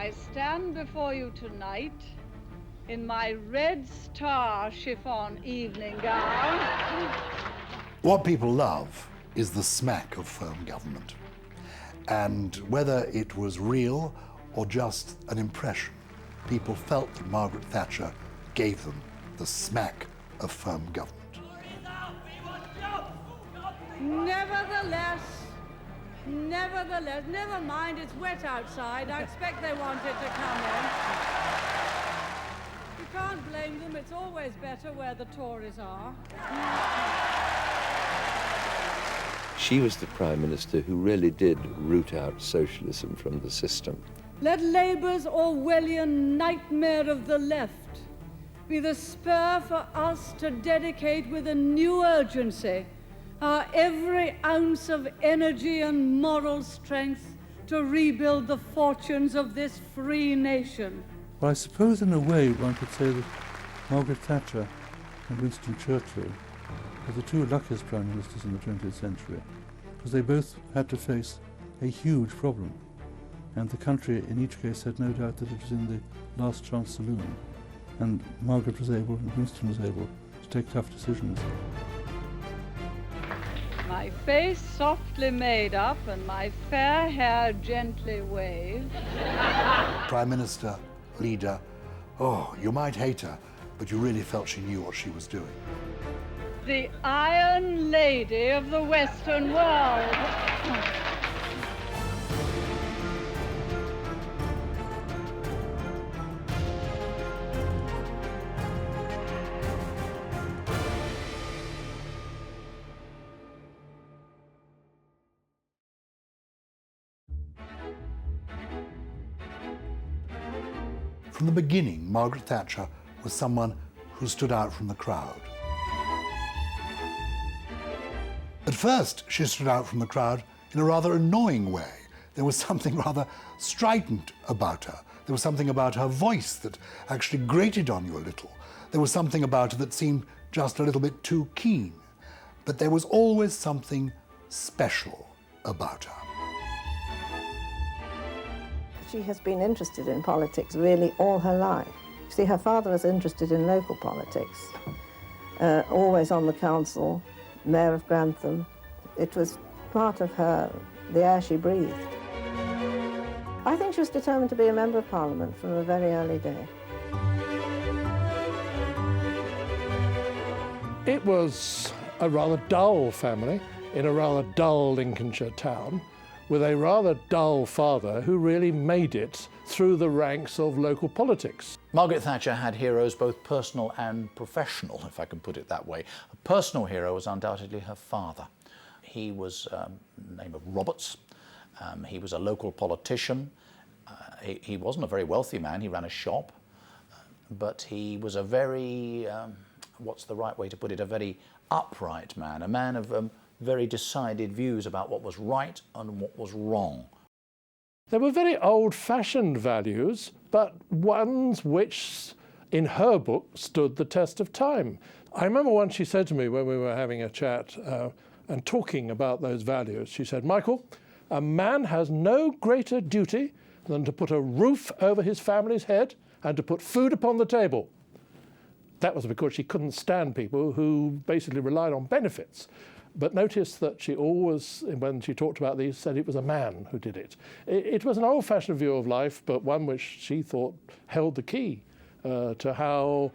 I stand before you tonight in my red star chiffon evening gown. What people love is the smack of firm government. And whether it was real or just an impression, people felt that Margaret Thatcher gave them the smack of firm government. Nevertheless, never mind, it's wet outside. I expect they want it to come in. You can't blame them, it's always better where the Tories are. She was the Prime Minister who really did root out socialism from the system. Let Labour's Orwellian nightmare of the left be the spur for us to dedicate with a new urgency our every ounce of energy and moral strength to rebuild the fortunes of this free nation. Well, I suppose in a way one could say that Margaret Thatcher and Winston Churchill were the two luckiest prime ministers in the 20th century, because they both had to face a huge problem, and the country in each case had no doubt that it was in the last chance saloon, and Margaret was able and Winston was able to take tough decisions. My face softly made up and my fair hair gently waved. Prime Minister, leader, oh, you might hate her, but you really felt she knew what she was doing. The Iron Lady of the Western world. From the beginning, Margaret Thatcher was someone who stood out from the crowd. At first, she stood out from the crowd in a rather annoying way. There was something rather strident about her. There was something about her voice that actually grated on you a little. There was something about her that seemed just a little bit too keen. But there was always something special about her. She has been interested in politics really all her life. See, her father was interested in local politics, always on the council, mayor of Grantham. It was part of her, the air she breathed. I think she was determined to be a member of Parliament from a very early day. It was a rather dull family in a rather dull Lincolnshire town, with a rather dull father who really made it through the ranks of local politics. Margaret Thatcher had heroes both personal and professional, if I can put it that way. A personal hero was undoubtedly her father. He was the name of Roberts. He was a local politician. He wasn't a very wealthy man. He ran a shop. But he was a very, what's the right way to put it, a very upright man, a man of very decided views about what was right and what was wrong. They were very old-fashioned values, but ones which, in her book, stood the test of time. I remember once she said to me when we were having a chat and talking about those values, she said, "Michael, a man has no greater duty than to put a roof over his family's head and to put food upon the table." That was because she couldn't stand people who basically relied on benefits. But notice that she always, when she talked about these, said it was a man who did it. It was an old-fashioned view of life, but one which she thought held the key to how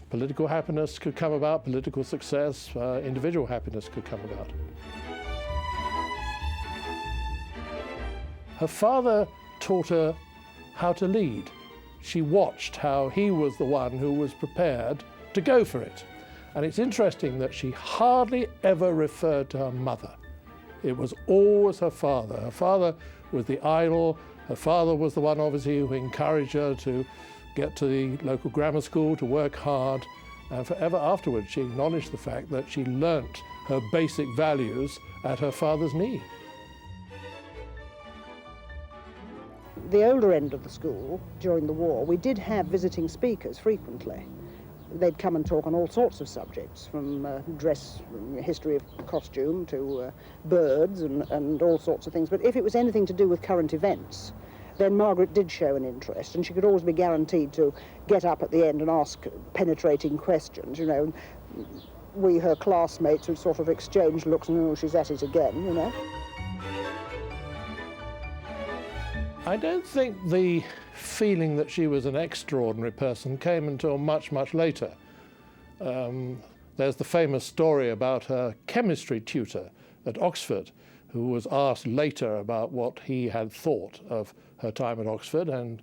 political happiness could come about, political success, individual happiness could come about. Her father taught her how to lead. She watched how he was the one who was prepared to go for it. And it's interesting that she hardly ever referred to her mother. It was always her father. Her father was the idol. Her father was the one, obviously, who encouraged her to get to the local grammar school, to work hard. And forever afterwards, she acknowledged the fact that she learnt her basic values at her father's knee. The older end of the school, during the war, we did have visiting speakers frequently. They'd come and talk on all sorts of subjects, from dress, history of costume, to birds and all sorts of things. But if it was anything to do with current events, then Margaret did show an interest, and she could always be guaranteed to get up at the end and ask penetrating questions, you know. We, her classmates, would sort of exchange looks and, oh, she's at it again, you know. I don't think the feeling that she was an extraordinary person came until much, much later. There's the famous story about her chemistry tutor at Oxford, who was asked later about what he had thought of her time at Oxford, and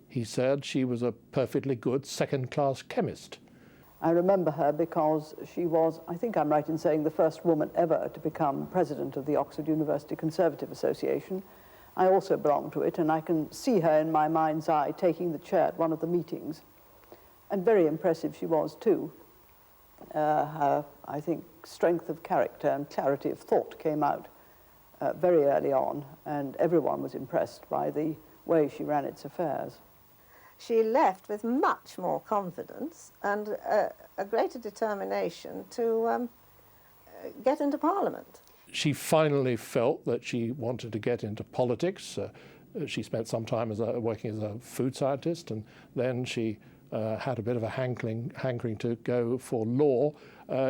he said she was a perfectly good second-class chemist. I remember her because she was, I think I'm right in saying, the first woman ever to become president of the Oxford University Conservative Association. I also belong to it, and I can see her in my mind's eye taking the chair at one of the meetings. And very impressive she was, too. Her, I think, strength of character and clarity of thought came out very early on, and everyone was impressed by the way she ran its affairs. She left with much more confidence and a greater determination to get into Parliament. She finally felt that she wanted to get into politics. She spent some time working as a food scientist, and then she had a bit of a hankering to go for law.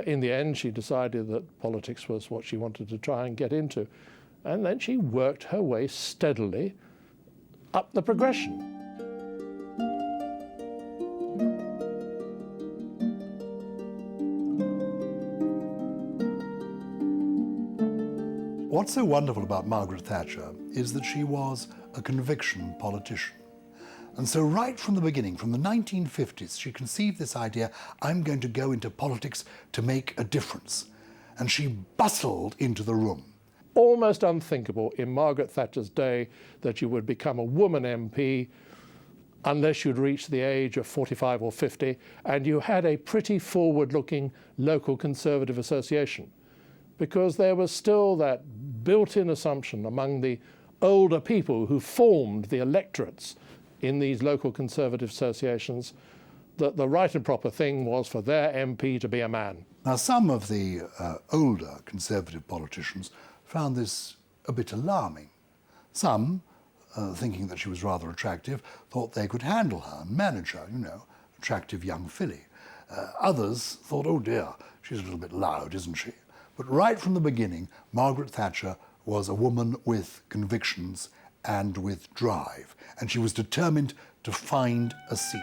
In the end, she decided that politics was what she wanted to try and get into. And then she worked her way steadily up the progression. What's so wonderful about Margaret Thatcher is that she was a conviction politician. And so right from the beginning, from the 1950s, she conceived this idea, I'm going to go into politics to make a difference. And she bustled into the room. Almost unthinkable in Margaret Thatcher's day that you would become a woman MP unless you'd reached the age of 45 or 50 and you had a pretty forward-looking local Conservative association, because there was still that built-in assumption among the older people who formed the electorates in these local Conservative associations that the right and proper thing was for their MP to be a man. Now, some of the older Conservative politicians found this a bit alarming. Some, thinking that she was rather attractive, thought they could handle her and manage her, you know, attractive young filly. Others thought, oh dear, she's a little bit loud, isn't she? But right from the beginning, Margaret Thatcher was a woman with convictions and with drive, and she was determined to find a seat.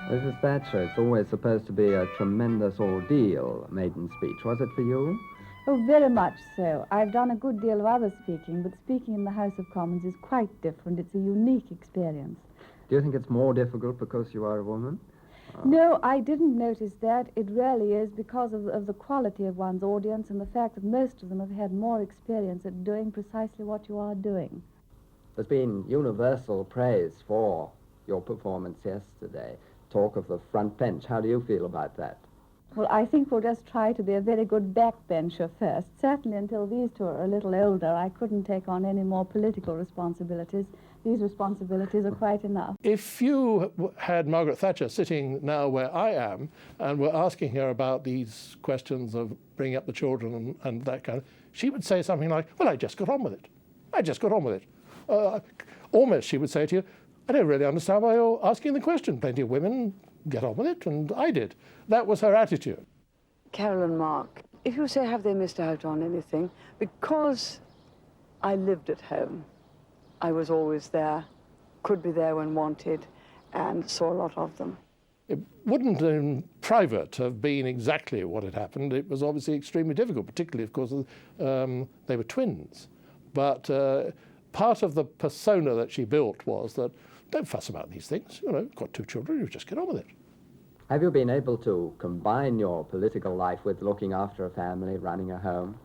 Mrs. Thatcher, it's always supposed to be a tremendous ordeal, a maiden speech. Was it for you? Oh, very much so. I've done a good deal of other speaking, but speaking in the House of Commons is quite different. It's a unique experience. Do you think it's more difficult because you are a woman? No, I didn't notice that. It really is because of the quality of one's audience and the fact that most of them have had more experience at doing precisely what you are doing. There's been universal praise for your performance yesterday. Talk of the front bench. How do you feel about that? Well, I think we'll just try to be a very good backbencher first. Certainly until these two are a little older, I couldn't take on any more political responsibilities. These responsibilities are quite enough. If you had Margaret Thatcher sitting now where I am and were asking her about these questions of bringing up the children and that kind of, she would say something like, well, I just got on with it. I just got on with it. Almost she would say to you, I don't really understand why you're asking the question. Plenty of women get on with it, and I did. That was her attitude. Carol and Mark, if you say have they missed out on anything, because I lived at home, I was always there, could be there when wanted, and saw a lot of them. It wouldn't in private have been exactly what had happened. It was obviously extremely difficult, particularly, of course, they were twins. But part of the persona that she built was that don't fuss about these things. You know, you've got two children, you just get on with it. Have you been able to combine your political life with looking after a family, running a home?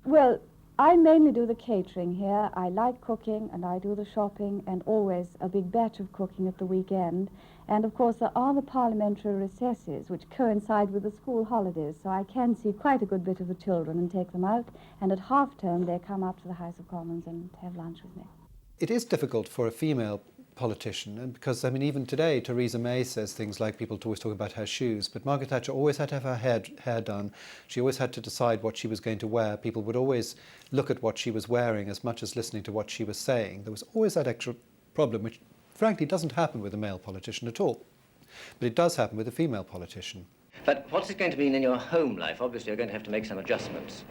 Well, I mainly do the catering here. I like cooking and I do the shopping and always a big batch of cooking at the weekend. And of course there are the parliamentary recesses which coincide with the school holidays, so I can see quite a good bit of the children and take them out. And at half-term they come up to the House of Commons and have lunch with me. It is difficult for a female politician, and because, I mean, even today Theresa May says things like people always talk about her shoes, but Margaret Thatcher always had to have her hair done. She always had to decide what she was going to wear. People would always look at what she was wearing as much as listening to what she was saying. There was always that extra problem, which frankly doesn't happen with a male politician at all. But it does happen with a female politician. But what's it going to mean in your home life? Obviously you're going to have to make some adjustments.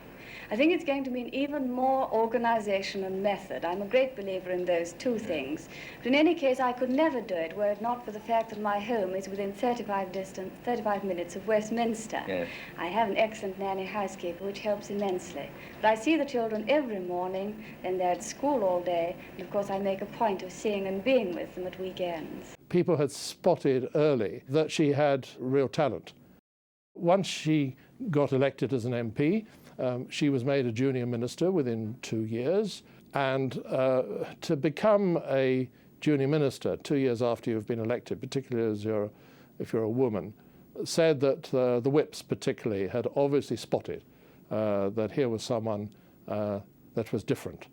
I think it's going to mean even more organisation and method. I'm a great believer in those two things. But in any case, I could never do it were it not for the fact that my home is within 35 minutes of Westminster. Yes. I have an excellent nanny housekeeper, which helps immensely. But I see the children every morning, then they're at school all day, and of course I make a point of seeing and being with them at weekends. People had spotted early that she had real talent. Once she got elected as an MP, she was made a junior minister within 2 years, and to become a junior minister 2 years after you've been elected, particularly if you're a woman, said that the whips particularly had obviously spotted that here was someone that was different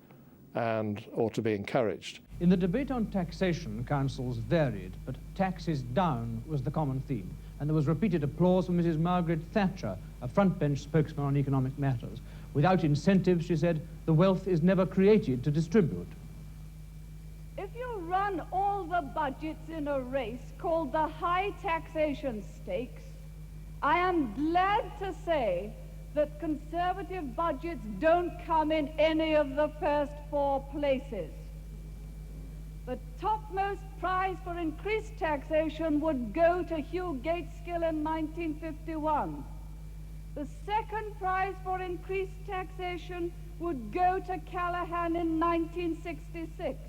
and ought to be encouraged. In the debate on taxation, councils varied, but taxes down was the common theme. And there was repeated applause from Mrs. Margaret Thatcher, a front-bench spokesman on economic matters. Without incentives, she said, the wealth is never created to distribute. If you run all the budgets in a race called the high taxation stakes, I am glad to say that Conservative budgets don't come in any of the first 4 places. The topmost prize for increased taxation would go to Hugh Gateskill in 1951. The second prize for increased taxation would go to Callaghan in 1966.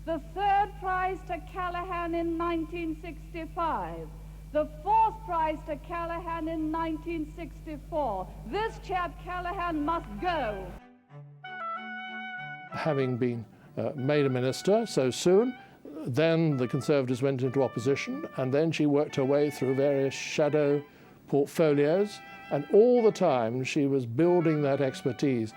The third prize to Callaghan in 1965. The fourth prize to Callaghan in 1964. This chap Callaghan must go. Having been made a minister so soon, then the Conservatives went into opposition, and then she worked her way through various shadow portfolios, and all the time she was building that expertise.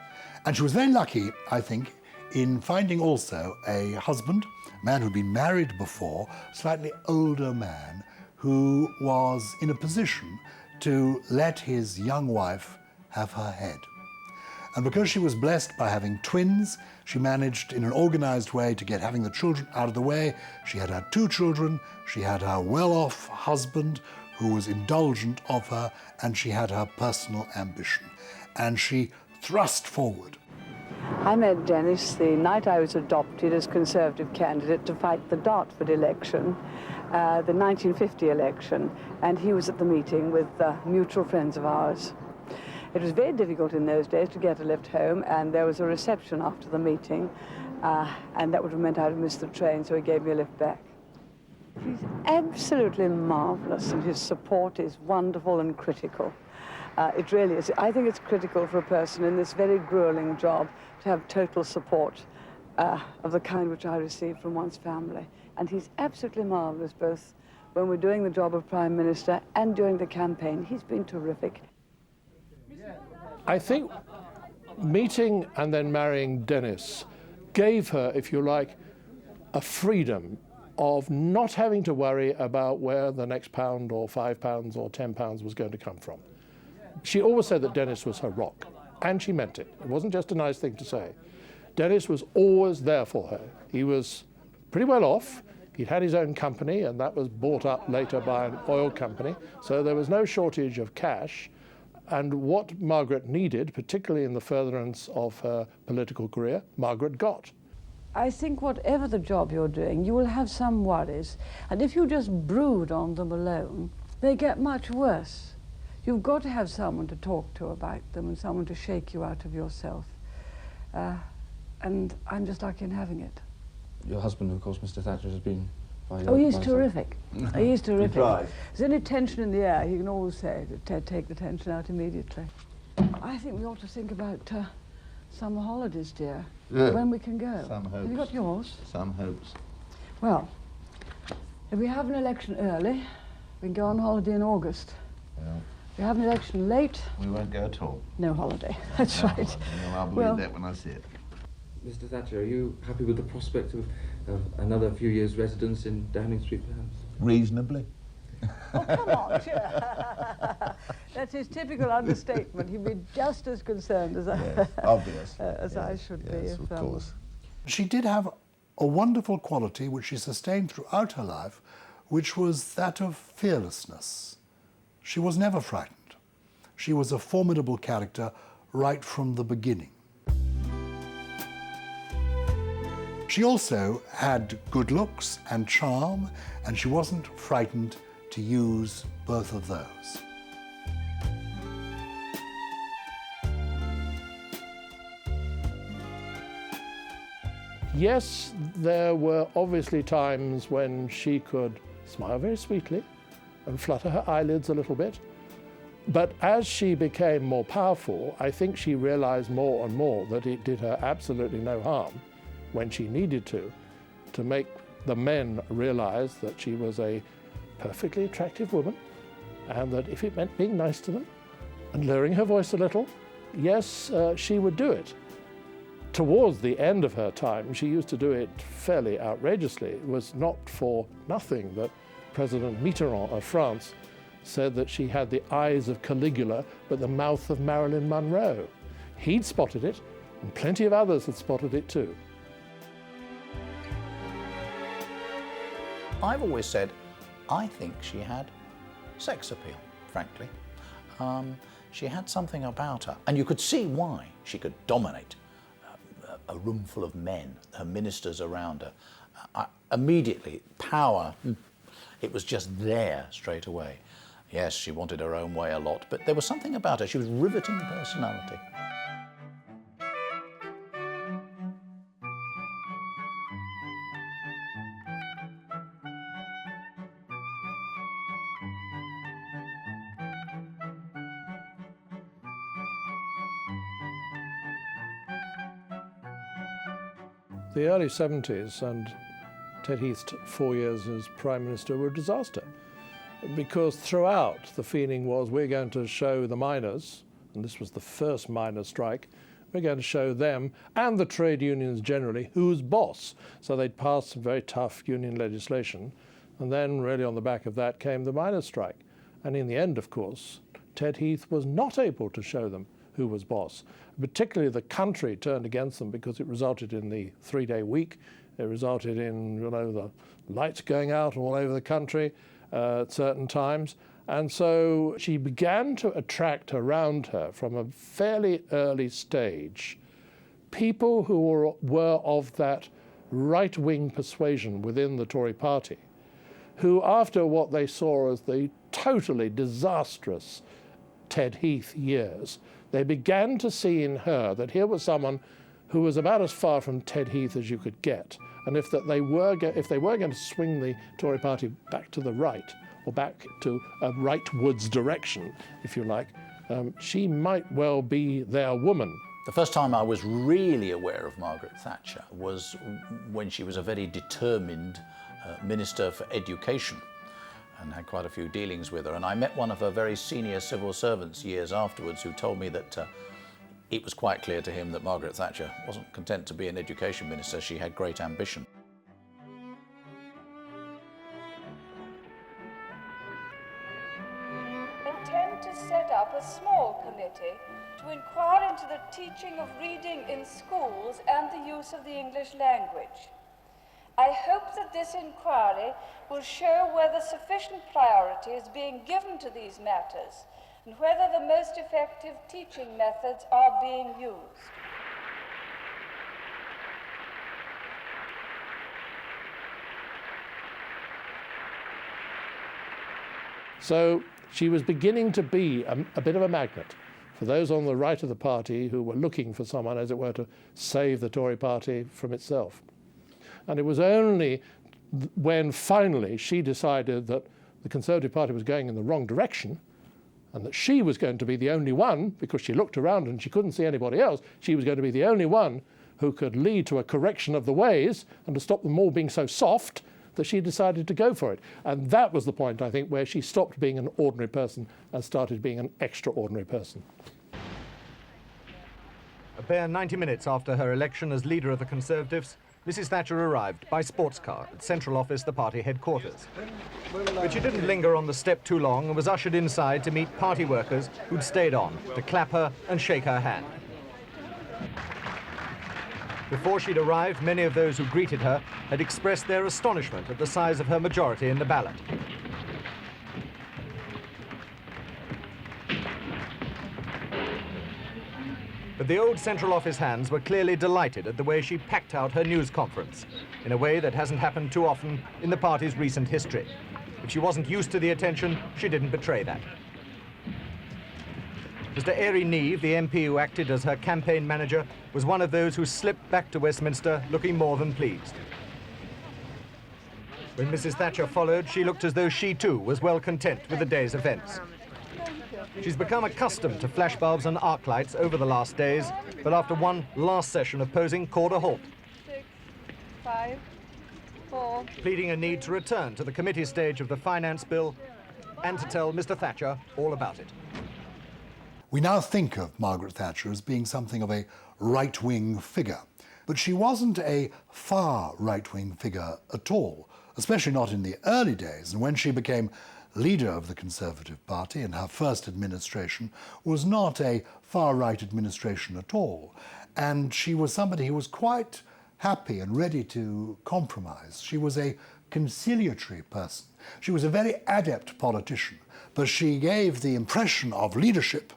And she was very lucky, I think, in finding also a husband, a man who'd been married before, slightly older man, who was in a position to let his young wife have her head. And because she was blessed by having twins, she managed in an organized way to get having the children out of the way. She had her 2 children, she had her well-off husband who was indulgent of her, and she had her personal ambition. And she thrust forward. I met Dennis the night I was adopted as Conservative candidate to fight the Dartford election, the 1950 election, and he was at the meeting with mutual friends of ours. It was very difficult in those days to get a lift home, and there was a reception after the meeting, and that would have meant I'd have missed the train, so he gave me a lift back. He's absolutely marvellous, and his support is wonderful and critical. It really is. I think it's critical for a person in this very grueling job to have total support of the kind which I received from one's family. And he's absolutely marvellous, both when we're doing the job of Prime Minister and during the campaign. He's been terrific. I think meeting and then marrying Dennis gave her, if you like, a freedom of not having to worry about where the next £1 or £5 or £10 was going to come from. She always said that Dennis was her rock, and she meant it. It wasn't just a nice thing to say. Dennis was always there for her. He was pretty well off. He'd had his own company, and that was bought up later by an oil company, so there was no shortage of cash. And what Margaret needed, particularly in the furtherance of her political career, Margaret got. I think whatever the job you're doing, you will have some worries. And if you just brood on them alone, they get much worse. You've got to have someone to talk to about them and someone to shake you out of yourself. And I'm just lucky in having it. Your husband, of course, Mr. Thatcher, has been... Oh, he's terrific. He's terrific. Right. If there's any tension in the air, he can always say, take the tension out immediately. I think we ought to think about summer holidays, dear. Yeah. When we can go. Some hopes. Have you got yours? Some hopes. Well, if we have an election early, we can go on holiday in August. Well, if we have an election late... we won't go at all. No holiday. That's No right. holiday. I'll believe Well, that when I see it. Mr. Thatcher, are you happy with the prospect of another few years' residence in Downing Street, perhaps? Reasonably. Oh, come on. That's his typical understatement. He'd be just as concerned as I should be. Yes, of course. She did have a wonderful quality which she sustained throughout her life, which was that of fearlessness. She was never frightened. She was a formidable character right from the beginning. She also had good looks and charm, and she wasn't frightened to use both of those. Yes, there were obviously times when she could smile very sweetly and flutter her eyelids a little bit. But as she became more powerful, I think she realized more and more that it did her absolutely no harm when she needed to make the men realize that she was a perfectly attractive woman, and that if it meant being nice to them and lowering her voice a little, yes, she would do it. Towards the end of her time, she used to do it fairly outrageously. It was not for nothing that President Mitterrand of France said that she had the eyes of Caligula but the mouth of Marilyn Monroe. He'd spotted it, and plenty of others had spotted it too. I've always said, I think she had sex appeal, frankly. She had something about her, and you could see why. She could dominate a room full of men, her ministers around her. Immediately, power, it was just there straight away. Yes, she wanted her own way a lot, but there was something about her. She was riveting personality. The early 70s and Ted Heath's 4 years as Prime Minister were a disaster, because throughout the feeling was we're going to show the miners, and this was the first miners' strike, we're going to show them and the trade unions generally who's boss. So they'd passed some very tough union legislation, and then really on the back of that came the miners' strike. And in the end, of course, Ted Heath was not able to show them who was boss. Particularly the country turned against them because it resulted in the 3-day week. It resulted in, the lights going out all over the country at certain times. And so she began to attract around her from a fairly early stage people who were of that right-wing persuasion within the Tory party, who after what they saw as the totally disastrous Ted Heath years, they began to see in her that here was someone who was about as far from Ted Heath as you could get. And if they were going to swing the Tory party back to the right, or back to a rightwards direction, if you like, she might well be their woman. The first time I was really aware of Margaret Thatcher was when she was a very determined Minister for Education, and had quite a few dealings with her. And I met one of her very senior civil servants years afterwards who told me that it was quite clear to him that Margaret Thatcher wasn't content to be an education minister. She had great ambition. Intend to set up a small committee to inquire into the teaching of reading in schools and the use of the English language. I hope that this inquiry will show whether sufficient priority is being given to these matters and whether the most effective teaching methods are being used. So she was beginning to be a bit of a magnet for those on the right of the party who were looking for someone, as it were, to save the Tory party from itself. And it was only when finally she decided that the Conservative Party was going in the wrong direction and that she was going to be the only one, because she looked around and she couldn't see anybody else, she was going to be the only one who could lead to a correction of the ways and to stop them all being so soft, that she decided to go for it. And that was the point, I think, where she stopped being an ordinary person and started being an extraordinary person. A bare 90 minutes after her election as leader of the Conservatives, Mrs. Thatcher arrived by sports car at Central Office, the party headquarters. But she didn't linger on the step too long and was ushered inside to meet party workers who'd stayed on to clap her and shake her hand. Before she'd arrived, many of those who greeted her had expressed their astonishment at the size of her majority in the ballot. But the old Central Office hands were clearly delighted at the way she packed out her news conference, in a way that hasn't happened too often in the party's recent history. If she wasn't used to the attention, she didn't betray that. Mr. Airy Neave, the MP who acted as her campaign manager, was one of those who slipped back to Westminster looking more than pleased. When Mrs. Thatcher followed, she looked as though she too was well content with the day's events. She's become accustomed to flashbulbs and arc lights over the last days, but after one last session of posing, called a halt. 6, 5, 4. Pleading a need to return to the committee stage of the finance bill and to tell Mr. Thatcher all about it. We now think of Margaret Thatcher as being something of a right-wing figure, but she wasn't a far right-wing figure at all, especially not in the early days, and when she became leader of the Conservative Party in her first administration was not a far-right administration at all. And she was somebody who was quite happy and ready to compromise. She was a conciliatory person. She was a very adept politician, but she gave the impression of leadership.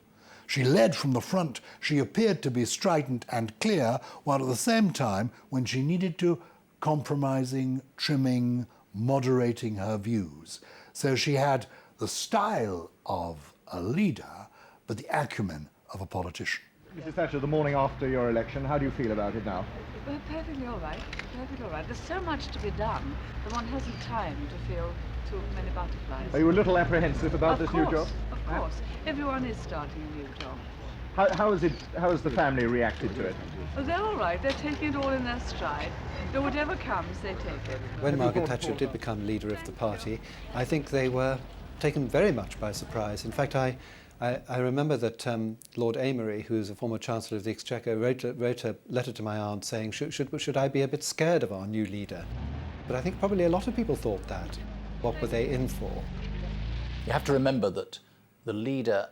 She led from the front. She appeared to be strident and clear, while at the same time, when she needed to, compromising, trimming, moderating her views. So she had the style of a leader, but the acumen of a politician. Mrs. Thatcher, the morning after your election, how do you feel about it now? Well, perfectly all right. Perfectly all right. There's so much to be done that one hasn't time to feel too many butterflies. Are you a little apprehensive about this new job? Of course. Everyone is starting a new job. How has the family reacted to it? Oh, they're all right. They're taking it all in their stride. So whatever comes, they take it. When Margaret Thatcher did become leader of the party, I think they were taken very much by surprise. In fact, I remember that Lord Amory, who is a former Chancellor of the Exchequer, wrote a letter to my aunt saying, should I be a bit scared of our new leader? But I think probably a lot of people thought that. What were they in for? You have to remember that the leader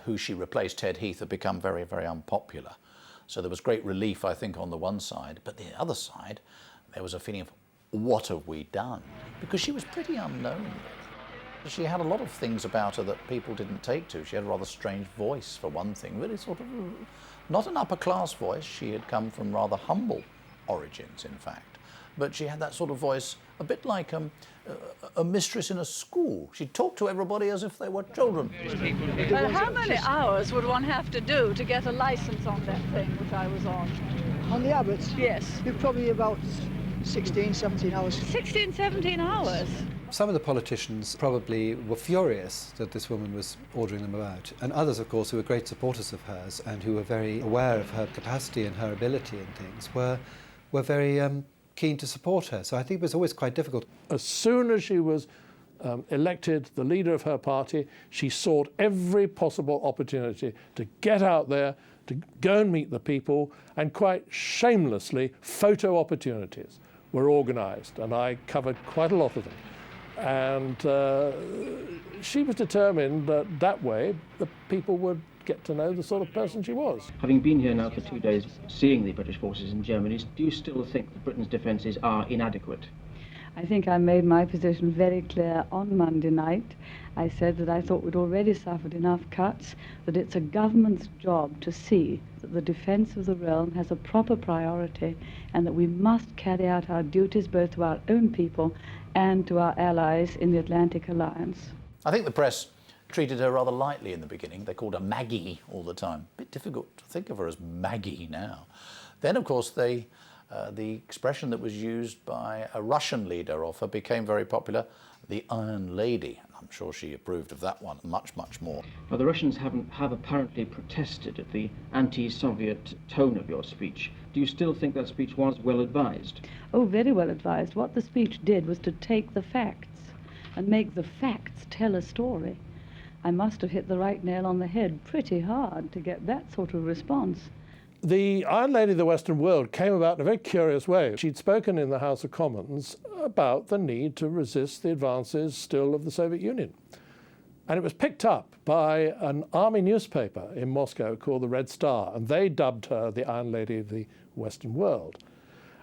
who she replaced, Ted Heath, had become very, very unpopular. So there was great relief, I think, on the one side. But the other side, there was a feeling of, what have we done? Because she was pretty unknown. She had a lot of things about her that people didn't take to. She had a rather strange voice, for one thing. Really sort of, not an upper-class voice. She had come from rather humble origins, in fact. But she had that sort of voice, a bit like a mistress in a school. She'd talk to everybody as if they were children. Well, how many hours would one have to do to get a license on that thing which I was on? On the Abbots? Yes. Probably about 16, 17 hours. 16, 17 hours? Some of the politicians probably were furious that this woman was ordering them about, and others, of course, who were great supporters of hers and who were very aware of her capacity and her ability and things, were very keen to support her. So I think it was always quite difficult. As soon as she was elected the leader of her party, she sought every possible opportunity to get out there, to go and meet the people, and quite shamelessly, photo opportunities were organised, and I covered quite a lot of them. And she was determined that that way the people would get to know the sort of person she was. Having been here now for 2 days, seeing the British forces in Germany, do you still think that Britain's defences are inadequate? I think I made my position very clear on Monday night. I said that I thought we'd already suffered enough cuts, that it's a government's job to see that the defence of the realm has a proper priority, and that we must carry out our duties both to our own people and to our allies in the Atlantic Alliance. I think the press treated her rather lightly in the beginning. They called her Maggie all the time. A bit difficult to think of her as Maggie now. Then, of course, the expression that was used by a Russian leader of her became very popular, the Iron Lady. I'm sure she approved of that one much, much more. Well, the Russians have apparently protested at the anti-Soviet tone of your speech. Do you still think that speech was well advised? Oh, very well advised. What the speech did was to take the facts and make the facts tell a story. I must have hit the right nail on the head pretty hard to get that sort of response. The Iron Lady of the Western World came about in a very curious way. She'd spoken in the House of Commons about the need to resist the advances still of the Soviet Union. And it was picked up by an army newspaper in Moscow called the Red Star, and they dubbed her the Iron Lady of the Western World.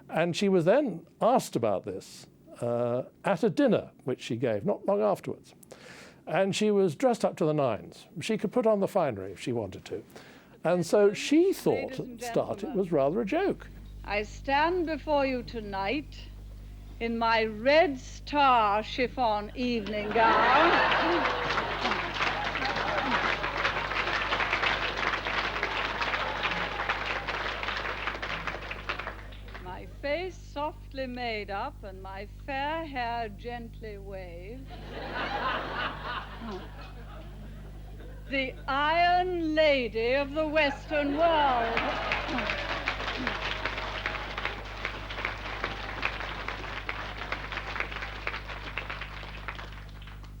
And she was then asked about this at a dinner, which she gave not long afterwards. And she was dressed up to the nines. She could put on the finery if she wanted to. And so she thought at the start it was rather a joke. I stand before you tonight in my Red Star chiffon evening gown. My face softly made up and my fair hair gently waved. The Iron Lady of the Western World.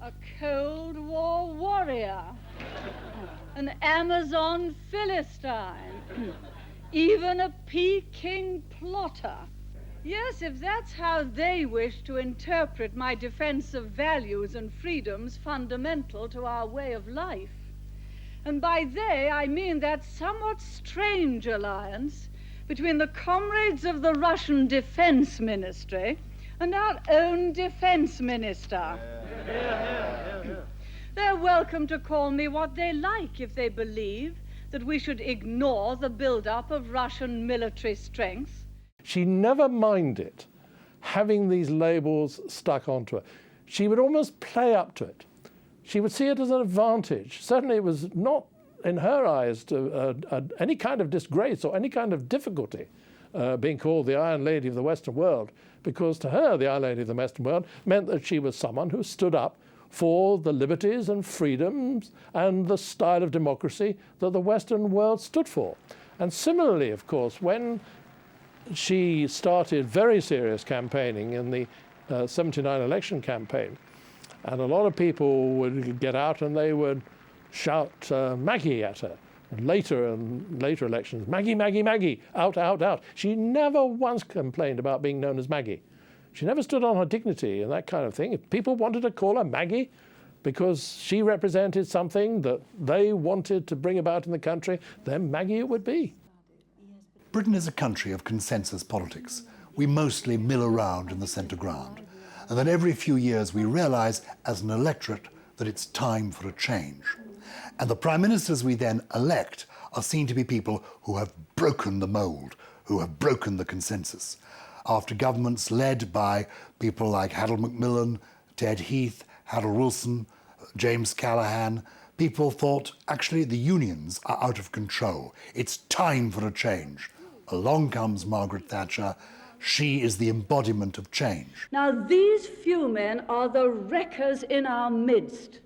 A Cold War warrior, an Amazon Philistine, even a Peking plotter. Yes, if that's how they wish to interpret my defense of values and freedoms fundamental to our way of life. And by they, I mean that somewhat strange alliance between the comrades of the Russian Defense Ministry and our own Defense Minister. They're welcome to call me what they like if they believe that we should ignore the build-up of Russian military strength. She never minded having these labels stuck onto her. She would almost play up to it. She would see it as an advantage. Certainly it was not, in her eyes, any kind of disgrace or any kind of difficulty being called the Iron Lady of the Western World, because to her, the Iron Lady of the Western World meant that she was someone who stood up for the liberties and freedoms and the style of democracy that the Western world stood for. And similarly, of course, when she started very serious campaigning in the 79 election campaign, and a lot of people would get out and they would shout Maggie at her. And later elections, Maggie, Maggie, Maggie, out, out, out. She never once complained about being known as Maggie. She never stood on her dignity and that kind of thing. If people wanted to call her Maggie because she represented something that they wanted to bring about in the country, then Maggie it would be. Britain is a country of consensus politics. We mostly mill around in the centre ground. And then every few years we realise as an electorate that it's time for a change. And the prime ministers we then elect are seen to be people who have broken the mould, who have broken the consensus. After governments led by people like Harold Macmillan, Ted Heath, Harold Wilson, James Callaghan, people thought, actually, the unions are out of control. It's time for a change. Along comes Margaret Thatcher. She is the embodiment of change. Now, these few men are the wreckers in our midst.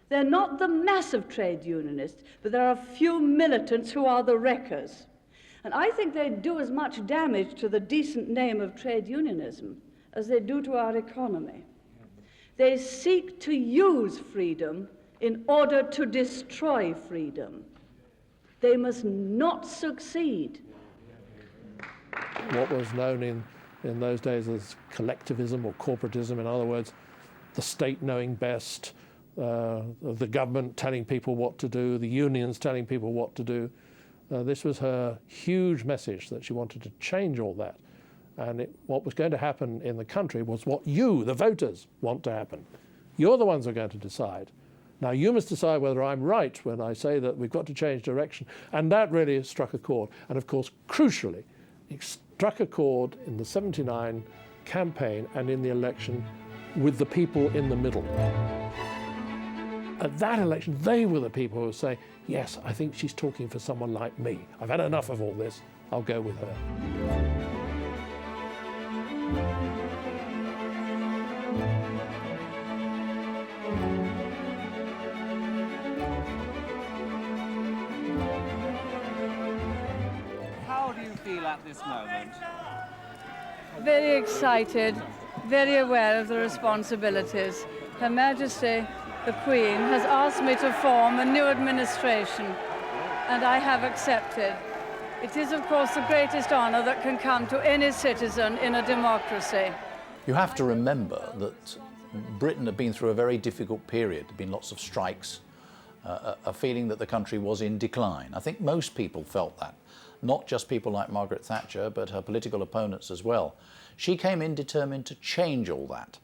They're not the massive trade unionists, but there are a few militants who are the wreckers. And I think they do as much damage to the decent name of trade unionism as they do to our economy. They seek to use freedom in order to destroy freedom. They must not succeed. What was known in those days as collectivism or corporatism, in other words, the state knowing best, the government telling people what to do, the unions telling people what to do. This was her huge message, that she wanted to change all that. And what was going to happen in the country was what you, the voters, want to happen. You're the ones who are going to decide. Now, you must decide whether I'm right when I say that we've got to change direction. And that really struck a chord. And of course, crucially, it struck a chord in the 79 campaign and in the election with the people in the middle. At that election, they were the people who say, yes, I think she's talking for someone like me. I've had enough of all this. I'll go with her. How do you feel at this moment? Very excited, very aware of the responsibilities. Her Majesty, the Queen, has asked me to form a new administration, and I have accepted. It is, of course, the greatest honour that can come to any citizen in a democracy. You have to remember that Britain had been through a very difficult period. There had been lots of strikes, a feeling that the country was in decline. I think most people felt that, not just people like Margaret Thatcher, but her political opponents as well. She came in determined to change all that.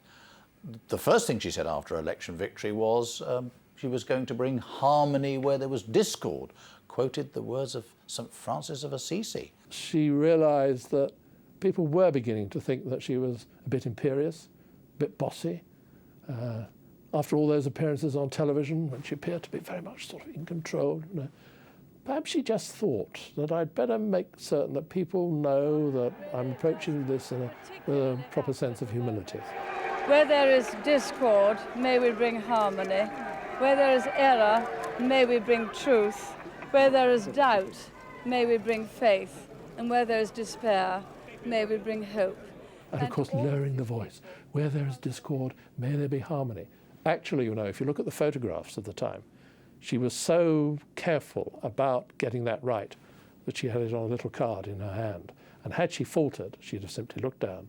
The first thing she said after election victory was she was going to bring harmony where there was discord, quoted the words of St. Francis of Assisi. She realised that people were beginning to think that she was a bit imperious, a bit bossy. After all those appearances on television, when she appeared to be very much sort of in control, you know, perhaps she just thought that I'd better make certain that people know that I'm approaching this with a proper sense of humility. Where there is discord, may we bring harmony. Where there is error, may we bring truth. Where there is doubt, may we bring faith. And where there is despair, may we bring hope. And of course, lowering the voice. Where there is discord, may there be harmony. Actually, you know, if you look at the photographs of the time, she was so careful about getting that right that she had it on a little card in her hand. And had she faltered, she'd have simply looked down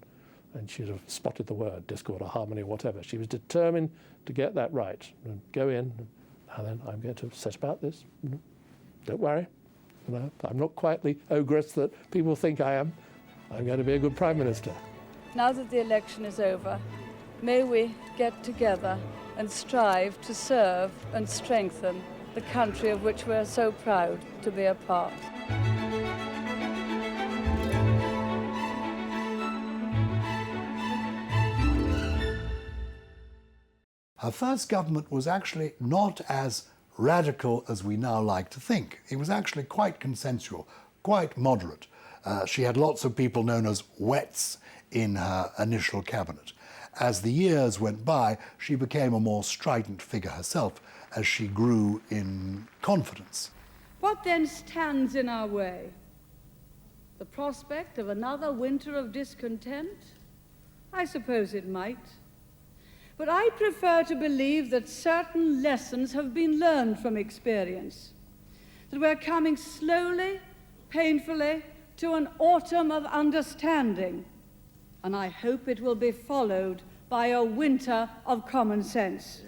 and she'd have spotted the word, discord or harmony or whatever. She was determined to get that right and go in. Now then, I'm going to set about this. Don't worry. You know, I'm not quite the ogress that people think I am. I'm going to be a good Prime Minister. Now that the election is over, may we get together and strive to serve and strengthen the country of which we are so proud to be a part. Her first government was actually not as radical as we now like to think. It was actually quite consensual, quite moderate. She had lots of people known as wets in her initial cabinet. As the years went by, she became a more strident figure herself as she grew in confidence. What then stands in our way? The prospect of another winter of discontent? I suppose it might. But I prefer to believe that certain lessons have been learned from experience, that we're coming slowly, painfully, to an autumn of understanding, and I hope it will be followed by a winter of common sense.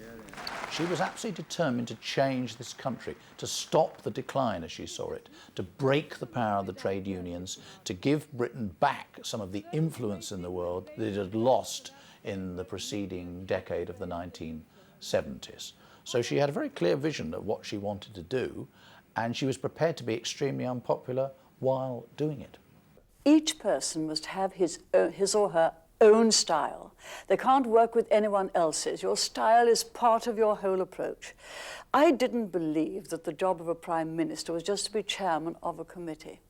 She was absolutely determined to change this country, to stop the decline as she saw it, to break the power of the trade unions, to give Britain back some of the influence in the world that it had lost in the preceding decade of the 1970s. So she had a very clear vision of what she wanted to do, and she was prepared to be extremely unpopular while doing it. Each person must have his or her own style. They can't work with anyone else's. Your style is part of your whole approach. I didn't believe that the job of a Prime Minister was just to be chairman of a committee.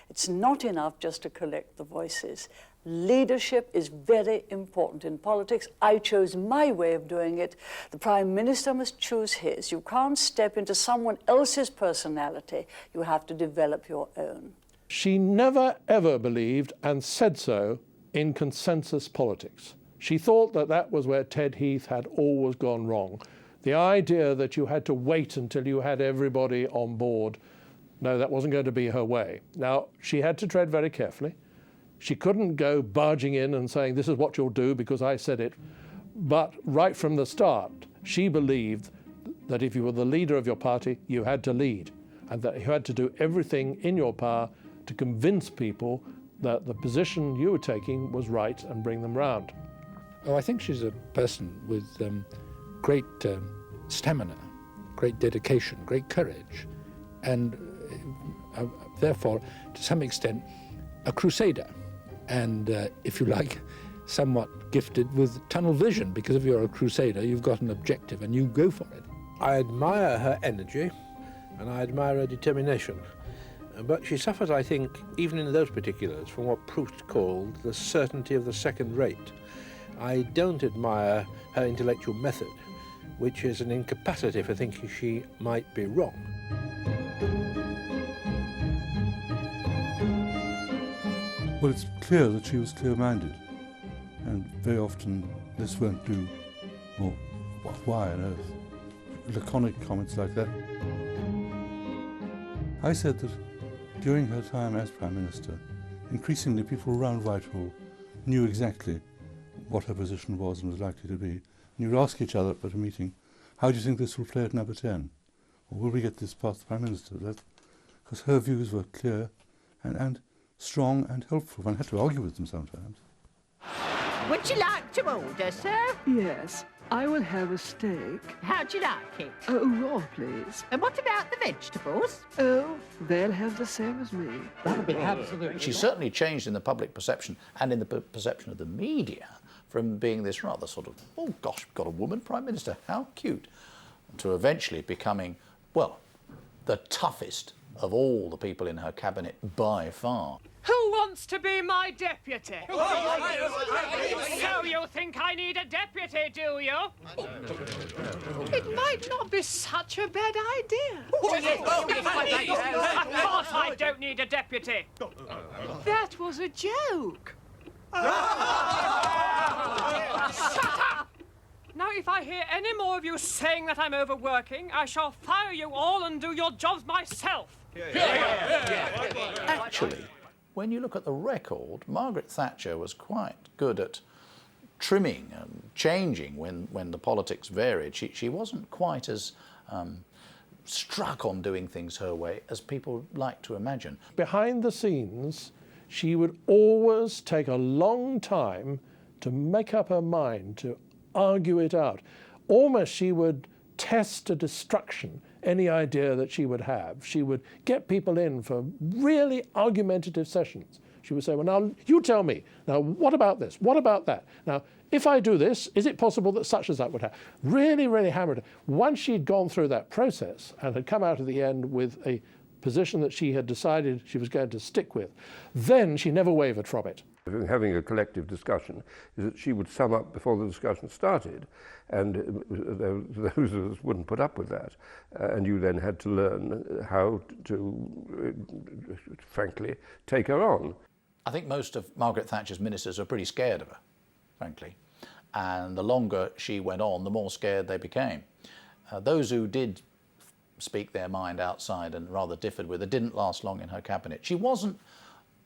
It's not enough just to collect the voices. Leadership is very important in politics. I chose my way of doing it. The Prime Minister must choose his. You can't step into someone else's personality. You have to develop your own. She never ever believed, and said so, in consensus politics. She thought that that was where Ted Heath had always gone wrong. The idea that you had to wait until you had everybody on board, no, that wasn't going to be her way. Now, she had to tread very carefully. She couldn't go barging in and saying, this is what you'll do because I said it. But right from the start, she believed that if you were the leader of your party, you had to lead, and that you had to do everything in your power to convince people that the position you were taking was right and bring them round. Oh, I think she's a person with great stamina, great dedication, great courage, and therefore, to some extent, a crusader. And if you like, somewhat gifted with tunnel vision, because if you're a crusader, you've got an objective and you go for it. I admire her energy and I admire her determination. But she suffers, I think, even in those particulars, from what Proust called the certainty of the second rate. I don't admire her intellectual method, which is an incapacity for thinking she might be wrong. Well, it's clear that she was clear-minded, and very often this won't do, or why on earth? Laconic comments like that. I said that During her time as Prime Minister, increasingly people around Whitehall knew exactly what her position was and was likely to be. And you would ask each other at a meeting, how do you think this will play at number 10? Or will we get this past the Prime Minister? Because her views were clear and strong and helpful. One had to argue with them sometimes. Would you like to order, sir? Yes, I will have a steak. How'd you like it? Raw, please. And what about the vegetables? Oh, they'll have the same as me. That would be absolutely. She certainly changed in the public perception and in the perception of the media from being this rather sort of, oh gosh, we've got a woman Prime Minister, how cute, to eventually becoming, well, the toughest of all the people in her cabinet by far. Who wants to be my deputy? So you think I need a deputy, do you? It might not be such a bad idea. Of course I don't need a deputy. That was a joke. Shut up! Now, if I hear any more of you saying that I'm overworking, I shall fire you all and do your jobs myself. Actually, when you look at the record, Margaret Thatcher was quite good at trimming and changing when the politics varied. She wasn't quite as struck on doing things her way as people like to imagine. Behind the scenes, she would always take a long time to make up her mind, to argue it out. Almost she would test to destruction any idea that she would have. She would get people in for really argumentative sessions. She would say, well, now, you tell me. Now, what about this? What about that? Now, if I do this, is it possible that such as that would happen? Really, really hammered it. Once she'd gone through that process and had come out at the end with a position that she had decided she was going to stick with, then she never wavered from it. Having a collective discussion is that she would sum up before the discussion started, and those of us wouldn't put up with that, and you then had to learn how to, frankly, take her on. I think most of Margaret Thatcher's ministers are pretty scared of her, frankly, and the longer she went on, the more scared they became. Those who did speak their mind outside and rather differed with her didn't last long in her cabinet. She wasn't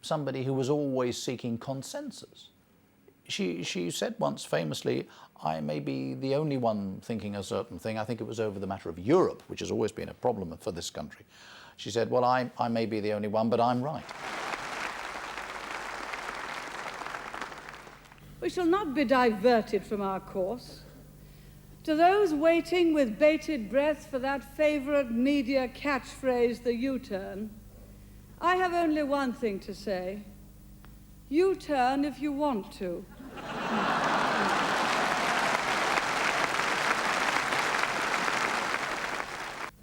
somebody who was always seeking consensus. She said once famously, I may be the only one thinking a certain thing. I think it was over the matter of Europe, which has always been a problem for this country. She said, well, I may be the only one, but I'm right. We shall not be diverted from our course. To those waiting with bated breath for that favourite media catchphrase, the U-turn, I have only one thing to say. You turn if you want to.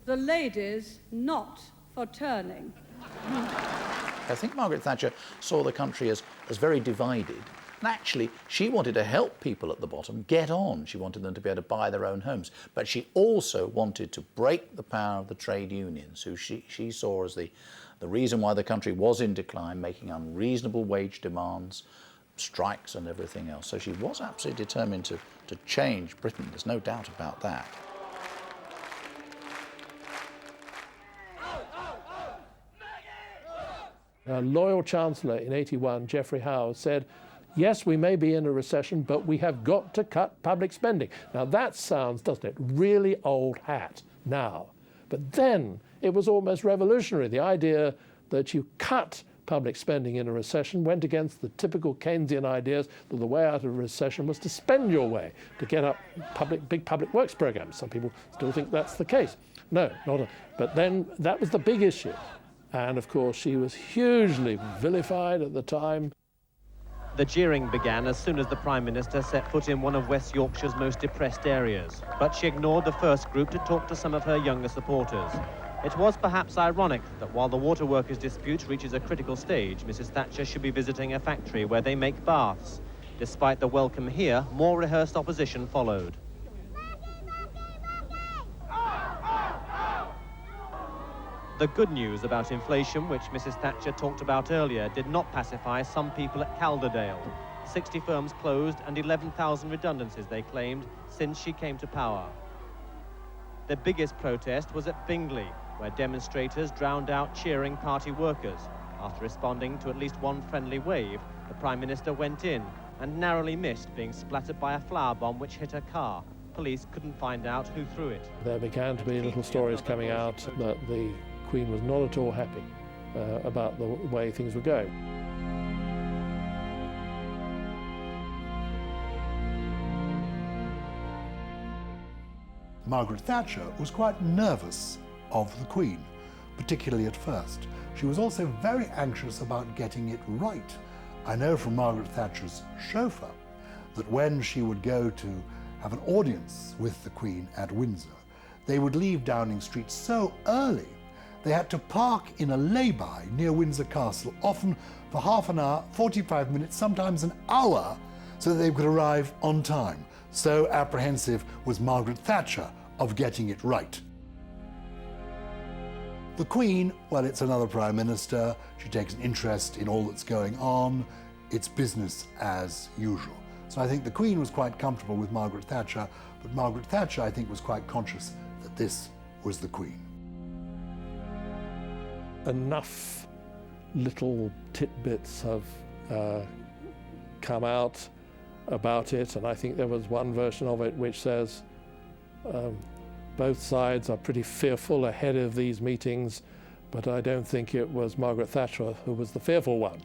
The ladies not for turning. I think Margaret Thatcher saw the country as very divided. And actually, she wanted to help people at the bottom get on. She wanted them to be able to buy their own homes. But she also wanted to break the power of the trade unions, who she saw as the reason why the country was in decline, making unreasonable wage demands, strikes and everything else. So she was absolutely determined to change Britain. There's no doubt about that. A loyal Chancellor in '81, Geoffrey Howe, said, yes, we may be in a recession, but we have got to cut public spending. Now that sounds, doesn't it, really old hat now. But then it was almost revolutionary. The idea that you cut public spending in a recession went against the typical Keynesian ideas that the way out of a recession was to spend your way, to get up big public works programs. Some people still think that's the case. No, but then that was the big issue. And of course, she was hugely vilified at the time. The jeering began as soon as the Prime Minister set foot in one of West Yorkshire's most depressed areas. But she ignored the first group to talk to some of her younger supporters. It was perhaps ironic that while the water workers' dispute reaches a critical stage, Mrs. Thatcher should be visiting a factory where they make baths. Despite the welcome here, more rehearsed opposition followed. The good news about inflation, which Mrs. Thatcher talked about earlier, did not pacify some people at Calderdale. 60 firms closed and 11,000 redundancies, they claimed, since she came to power. The biggest protest was at Bingley, where demonstrators drowned out cheering party workers. After responding to at least one friendly wave, the Prime Minister went in and narrowly missed being splattered by a flower bomb which hit her car. Police couldn't find out who threw it. There began to be little stories coming out that the Queen was not at all happy about the way things were going. Margaret Thatcher was quite nervous of the Queen, particularly at first. She was also very anxious about getting it right. I know from Margaret Thatcher's chauffeur that when she would go to have an audience with the Queen at Windsor, they would leave Downing Street so early they had to park in a lay-by near Windsor Castle, often for half an hour, 45 minutes, sometimes an hour, so that they could arrive on time. So apprehensive was Margaret Thatcher of getting it right. The Queen, well, it's another Prime Minister. She takes an interest in all that's going on. It's business as usual. So I think the Queen was quite comfortable with Margaret Thatcher, but Margaret Thatcher, I think, was quite conscious that this was the Queen. Enough little tidbits have come out about it, and I think there was one version of it which says both sides are pretty fearful ahead of these meetings, but I don't think it was Margaret Thatcher who was the fearful one.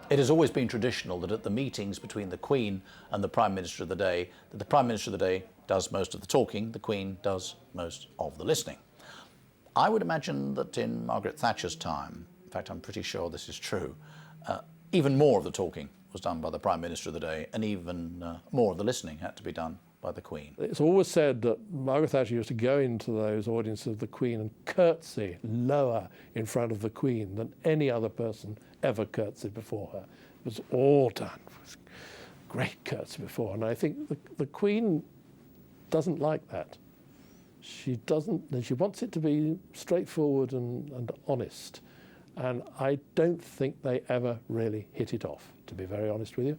It has always been traditional that at the meetings between the Queen and the Prime Minister of the day, that the Prime Minister of the day does most of the talking, the Queen does most of the listening. I would imagine that in Margaret Thatcher's time, in fact I'm pretty sure this is true, even more of the talking was done by the Prime Minister of the day, and even more of the listening had to be done by the Queen. It's always said that Margaret Thatcher used to go into those audiences of the Queen and curtsy lower in front of the Queen than any other person ever curtsied before her. It was all done. It was great curtsy before, and I think the Queen doesn't like that. She doesn't. She wants it to be straightforward and honest, and I don't think they ever really hit it off, to be very honest with you.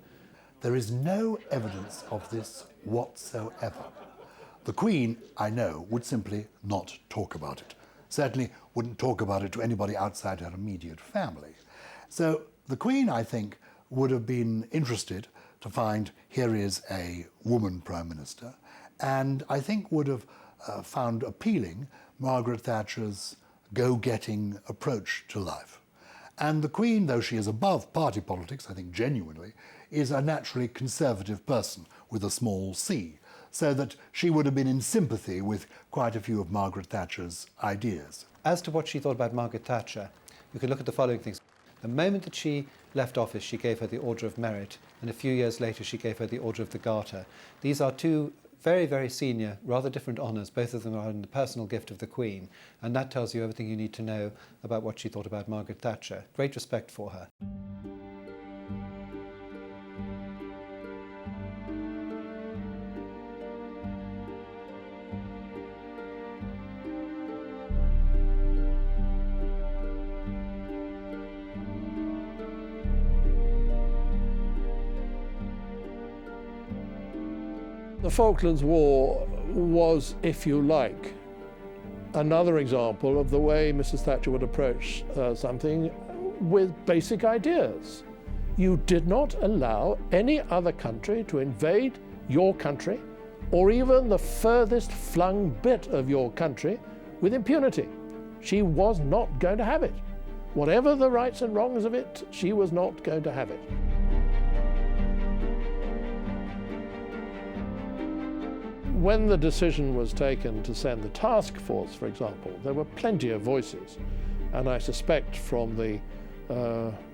There is no evidence of this whatsoever. The Queen, I know, would simply not talk about it. Certainly wouldn't talk about it to anybody outside her immediate family. So the Queen, I think, would have been interested to find here is a woman Prime Minister, and I think would have found appealing Margaret Thatcher's go-getting approach to life. And the Queen, though she is above party politics, I think genuinely, is a naturally conservative person with a small c, so that she would have been in sympathy with quite a few of Margaret Thatcher's ideas. As to what she thought about Margaret Thatcher, you can look at the following things. The moment that she left office, she gave her the Order of Merit, and a few years later she gave her the Order of the Garter. These are two very, very senior, rather different honours. Both of them are in the personal gift of the Queen, and that tells you everything you need to know about what she thought about Margaret Thatcher. Great respect for her. The Falklands War was, if you like, another example of the way Mrs. Thatcher would approach something with basic ideas. You did not allow any other country to invade your country, or even the furthest flung bit of your country, with impunity. She was not going to have it. Whatever the rights and wrongs of it, she was not going to have it. When the decision was taken to send the task force, for example, there were plenty of voices, and I suspect from the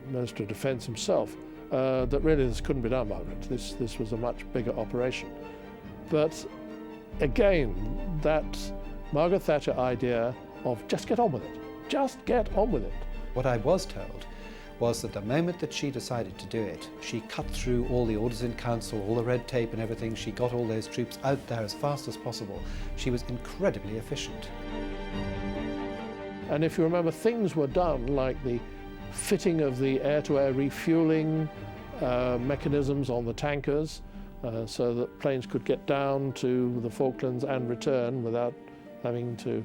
Minister of Defence himself that really this couldn't be done, Margaret. This was a much bigger operation. But again, that Margaret Thatcher idea of just get on with it, just get on with it. What I was told was that the moment that she decided to do it, she cut through all the orders in council, all the red tape and everything. She got all those troops out there as fast as possible. She was incredibly efficient. And if you remember, things were done like the fitting of the air-to-air refueling mechanisms on the tankers so that planes could get down to the Falklands and return without having to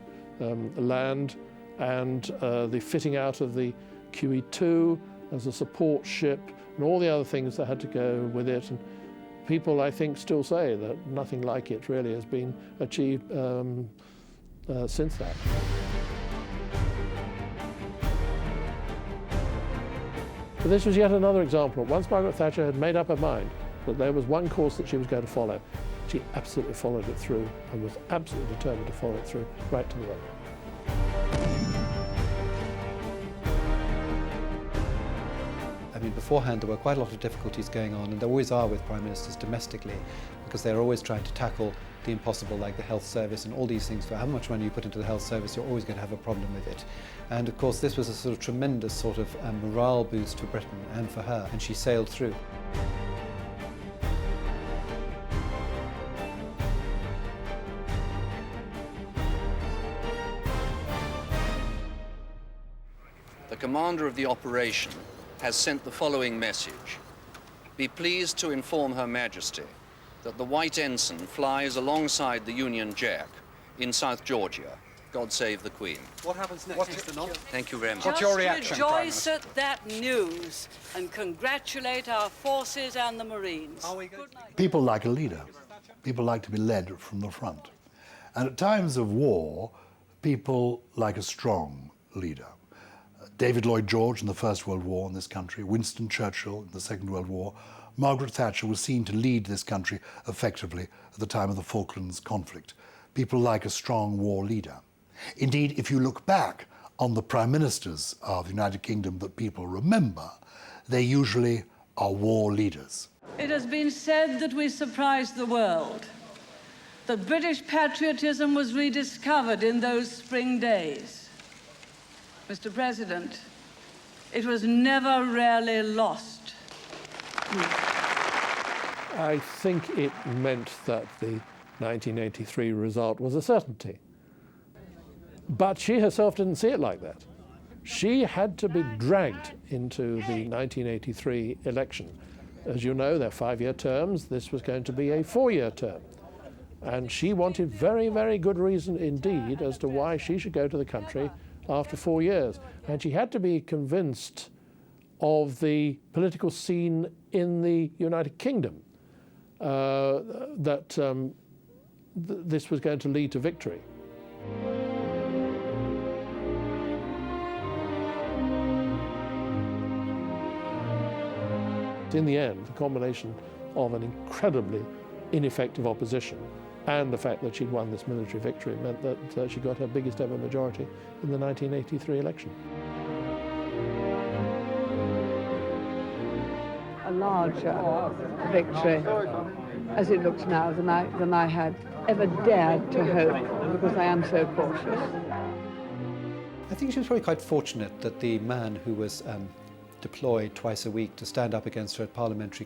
land, and the fitting out of the QE2 as a support ship, and all the other things that had to go with it. And people, I think, still say that nothing like it really has been achieved since that. But this was yet another example. Once Margaret Thatcher had made up her mind that there was one course that she was going to follow, she absolutely followed it through and was absolutely determined to follow it through right to the end. I mean, beforehand there were quite a lot of difficulties going on, and there always are with prime ministers domestically, because they're always trying to tackle the impossible, like the health service and all these things. For how much money you put into the health service, you're always going to have a problem with it. And of course this was a sort of tremendous sort of morale boost for Britain and for her, and she sailed through. The commander of the operation has sent the following message. Be pleased to inform Her Majesty that the White Ensign flies alongside the Union Jack in South Georgia. God save the Queen. What happens next, Mr. Nott? Thank you very much. What's your reaction, Just rejoice at that news and congratulate our forces and the Marines. People like a leader. People like to be led from the front. And at times of war, people like a strong leader. David Lloyd George in the First World War in this country, Winston Churchill in the Second World War, Margaret Thatcher was seen to lead this country effectively at the time of the Falklands conflict. People like a strong war leader. Indeed, if you look back on the prime ministers of the United Kingdom that people remember, they usually are war leaders. It has been said that we surprised the world, that British patriotism was rediscovered in those spring days. Mr. President, it was never really lost. I think it meant that the 1983 result was a certainty. But she herself didn't see it like that. She had to be dragged into the 1983 election. As you know, they're 5-year terms. This was going to be a 4-year term. And she wanted very, very good reason indeed as to why she should go to the country after 4 years. And she had to be convinced of the political scene in the United Kingdom that this was going to lead to victory. In the end, the combination of an incredibly ineffective opposition and the fact that she'd won this military victory meant that she got her biggest ever majority in the 1983 election. A larger victory, as it looks now, than I had ever dared to hope, because I am so cautious. I think she was probably quite fortunate that the man who was deployed twice a week to stand up against her at parliamentary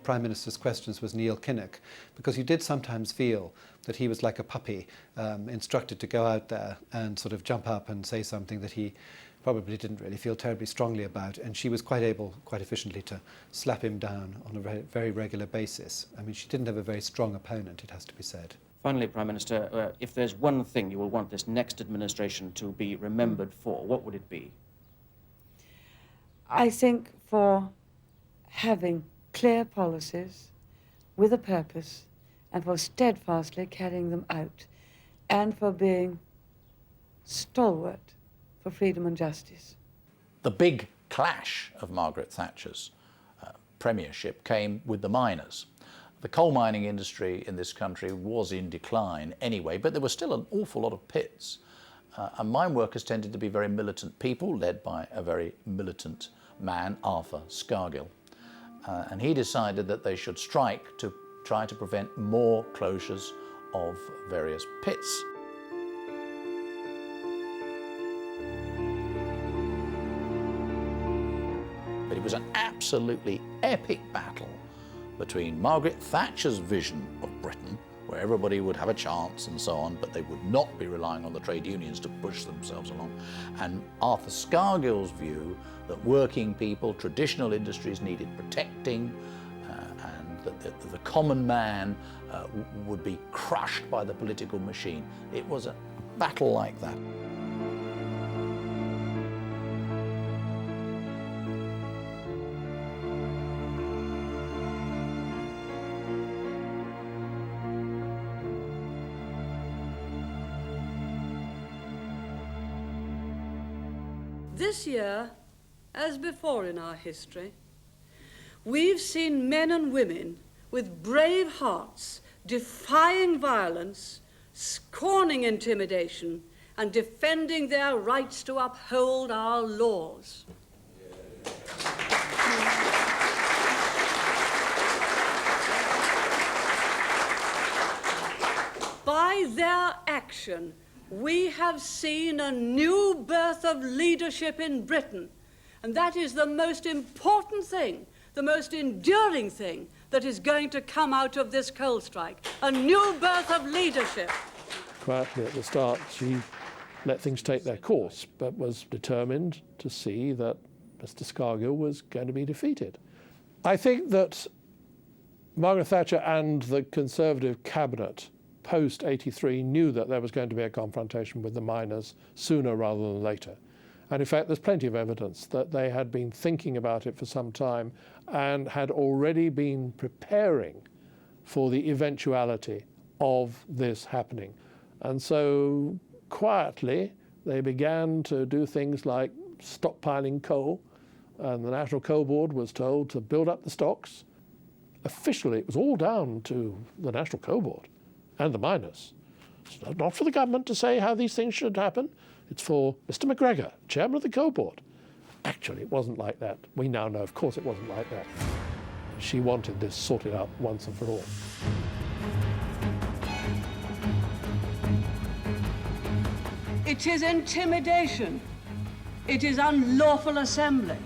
prime minister's questions was Neil Kinnock, because you did sometimes feel that he was like a puppy, instructed to go out there and sort of jump up and say something that he probably didn't really feel terribly strongly about, and she was quite able, quite efficiently, to slap him down on a very regular basis. I mean, she didn't have a very strong opponent, it has to be said. Finally, Prime Minister, if there's one thing you will want this next administration to be remembered for, what would it be? I think for having clear policies with a purpose and for steadfastly carrying them out and for being stalwart for freedom and justice. The big clash of Margaret Thatcher's premiership came with the miners. The coal mining industry in this country was in decline anyway, but there was still an awful lot of pits. And mine workers tended to be very militant people, led by a very militant man, Arthur Scargill. And he decided that they should strike to try to prevent more closures of various pits. But it was an absolutely epic battle between Margaret Thatcher's vision of Britain, where everybody would have a chance and so on, but they would not be relying on the trade unions to push themselves along, and Arthur Scargill's view that working people, traditional industries needed protecting, and that the common man would be crushed by the political machine. It was a battle like that. This year, as before in our history, we've seen men and women with brave hearts defying violence, scorning intimidation, and defending their rights to uphold our laws. By their action, we have seen a new birth of leadership in Britain, and that is the most important thing, the most enduring thing that is going to come out of this coal strike, a new birth of leadership. Quietly at the start, she let things take their course, but was determined to see that Mr. Scargill was going to be defeated. I think that Margaret Thatcher and the Conservative cabinet post-83 knew that there was going to be a confrontation with the miners sooner rather than later. And in fact, there's plenty of evidence that they had been thinking about it for some time and had already been preparing for the eventuality of this happening. And so quietly, they began to do things like stockpiling coal, and the National Coal Board was told to build up the stocks. Officially, it was all down to the National Coal Board and the miners. It's not for the government to say how these things should happen. It's for Mr. McGregor, chairman of the Coal Board. Actually, it wasn't like that. We now know, of course, it wasn't like that. She wanted this sorted out once and for all. It is intimidation. It is unlawful assembly.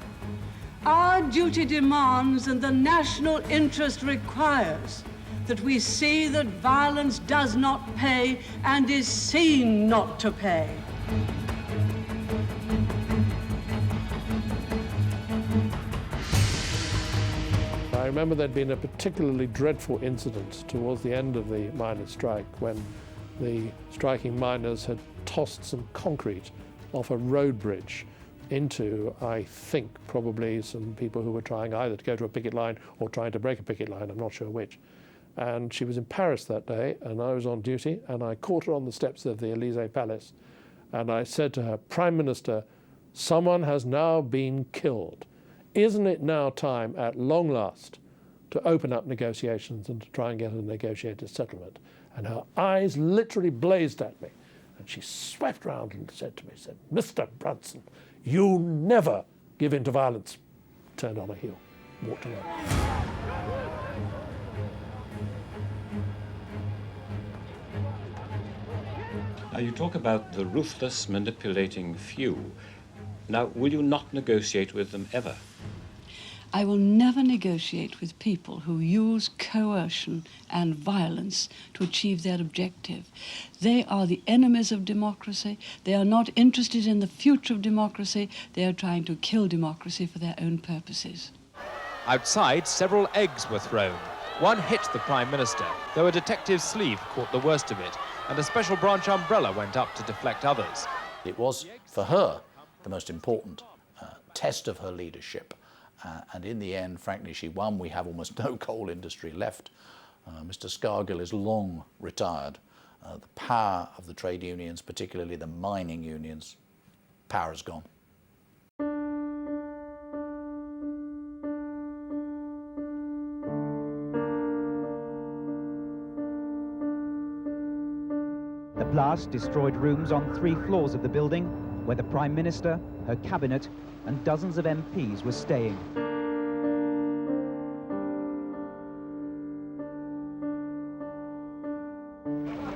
Our duty demands and the national interest requires that we see that violence does not pay and is seen not to pay. I remember there'd been a particularly dreadful incident towards the end of the miners' strike when the striking miners had tossed some concrete off a road bridge into, I think, probably some people who were trying either to go to a picket line or trying to break a picket line, I'm not sure which. And she was in Paris that day, and I was on duty, and I caught her on the steps of the Élysée Palace, and I said to her, Prime Minister, someone has now been killed. Isn't it now time, at long last, to open up negotiations and to try and get a negotiated settlement? And her eyes literally blazed at me, and she swept round and said to me, Mr. Brunson, you never give in to violence. Turned on her heel, walked away. Now, you talk about the ruthless, manipulating few. Now, will you not negotiate with them ever? I will never negotiate with people who use coercion and violence to achieve their objective. They are the enemies of democracy. They are not interested in the future of democracy. They are trying to kill democracy for their own purposes. Outside, several eggs were thrown. One hit the Prime Minister, though a detective's sleeve caught the worst of it, and a special branch umbrella went up to deflect others. It was, for her, the most important test of her leadership. And in the end, frankly, she won. We have almost no coal industry left. Mr. Scargill is long retired. The power of the trade unions, particularly the mining unions, power is gone. The blast destroyed rooms on 3 floors of the building where the Prime Minister, her cabinet, and dozens of MPs were staying.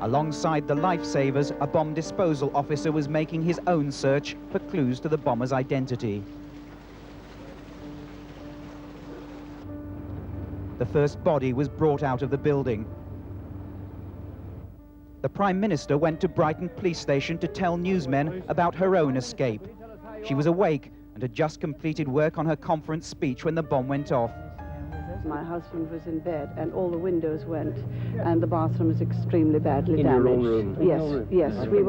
Alongside the lifesavers, a bomb disposal officer was making his own search for clues to the bomber's identity. The first body was brought out of the building. The Prime Minister went to Brighton police station to tell newsmen about her own escape. She was awake and had just completed work on her conference speech when the bomb went off. my husband was in bed and all the windows went and the bathroom was extremely badly damaged. In your own room? Yes, we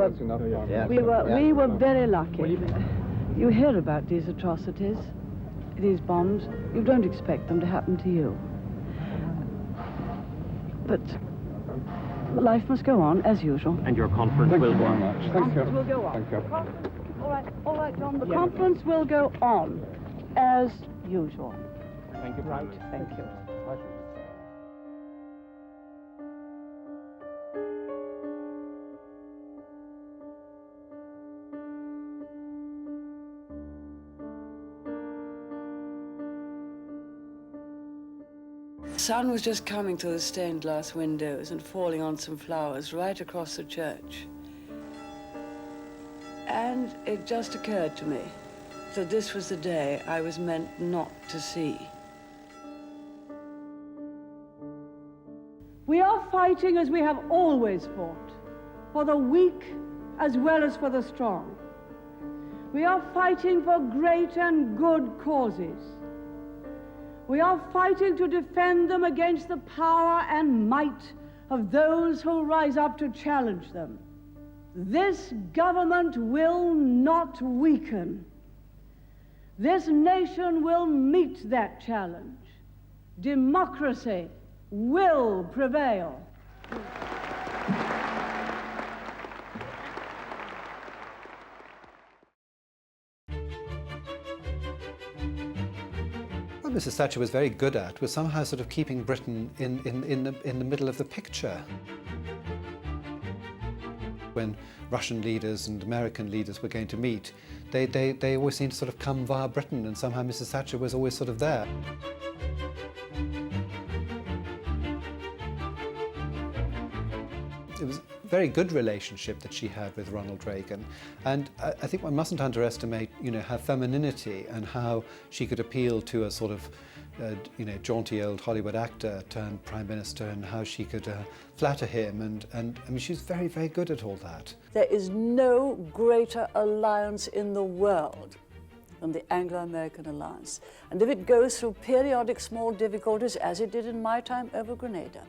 were very lucky. You hear about these atrocities, these bombs. You don't expect them to happen to you. But life must go on, as usual. And your conference will go on. The conference will go on. Thank you. All right, John. The conference will go on, as usual. Thank you. Right, thank you. The sun was just coming through the stained glass windows and falling on some flowers right across the church. And it just occurred to me that this was the day I was meant not to see. We are fighting as we have always fought, for the weak as well as for the strong. We are fighting for great and good causes. We are fighting to defend them against the power and might of those who rise up to challenge them. This government will not weaken. This nation will meet that challenge. Democracy will prevail. What Mrs. Thatcher was very good at was somehow sort of keeping Britain in the middle of the picture. When Russian leaders and American leaders were going to meet, they always seemed to sort of come via Britain, and somehow Mrs. Thatcher was always sort of there. It was a very good relationship that she had with Ronald Reagan, and I think one mustn't underestimate, her femininity and how she could appeal to a sort of, jaunty old Hollywood actor turned prime minister, and how she could flatter him, and I mean, she's very, very good at all that. There is no greater alliance in the world than the Anglo-American alliance. And if it goes through periodic small difficulties, as it did in my time over Grenada,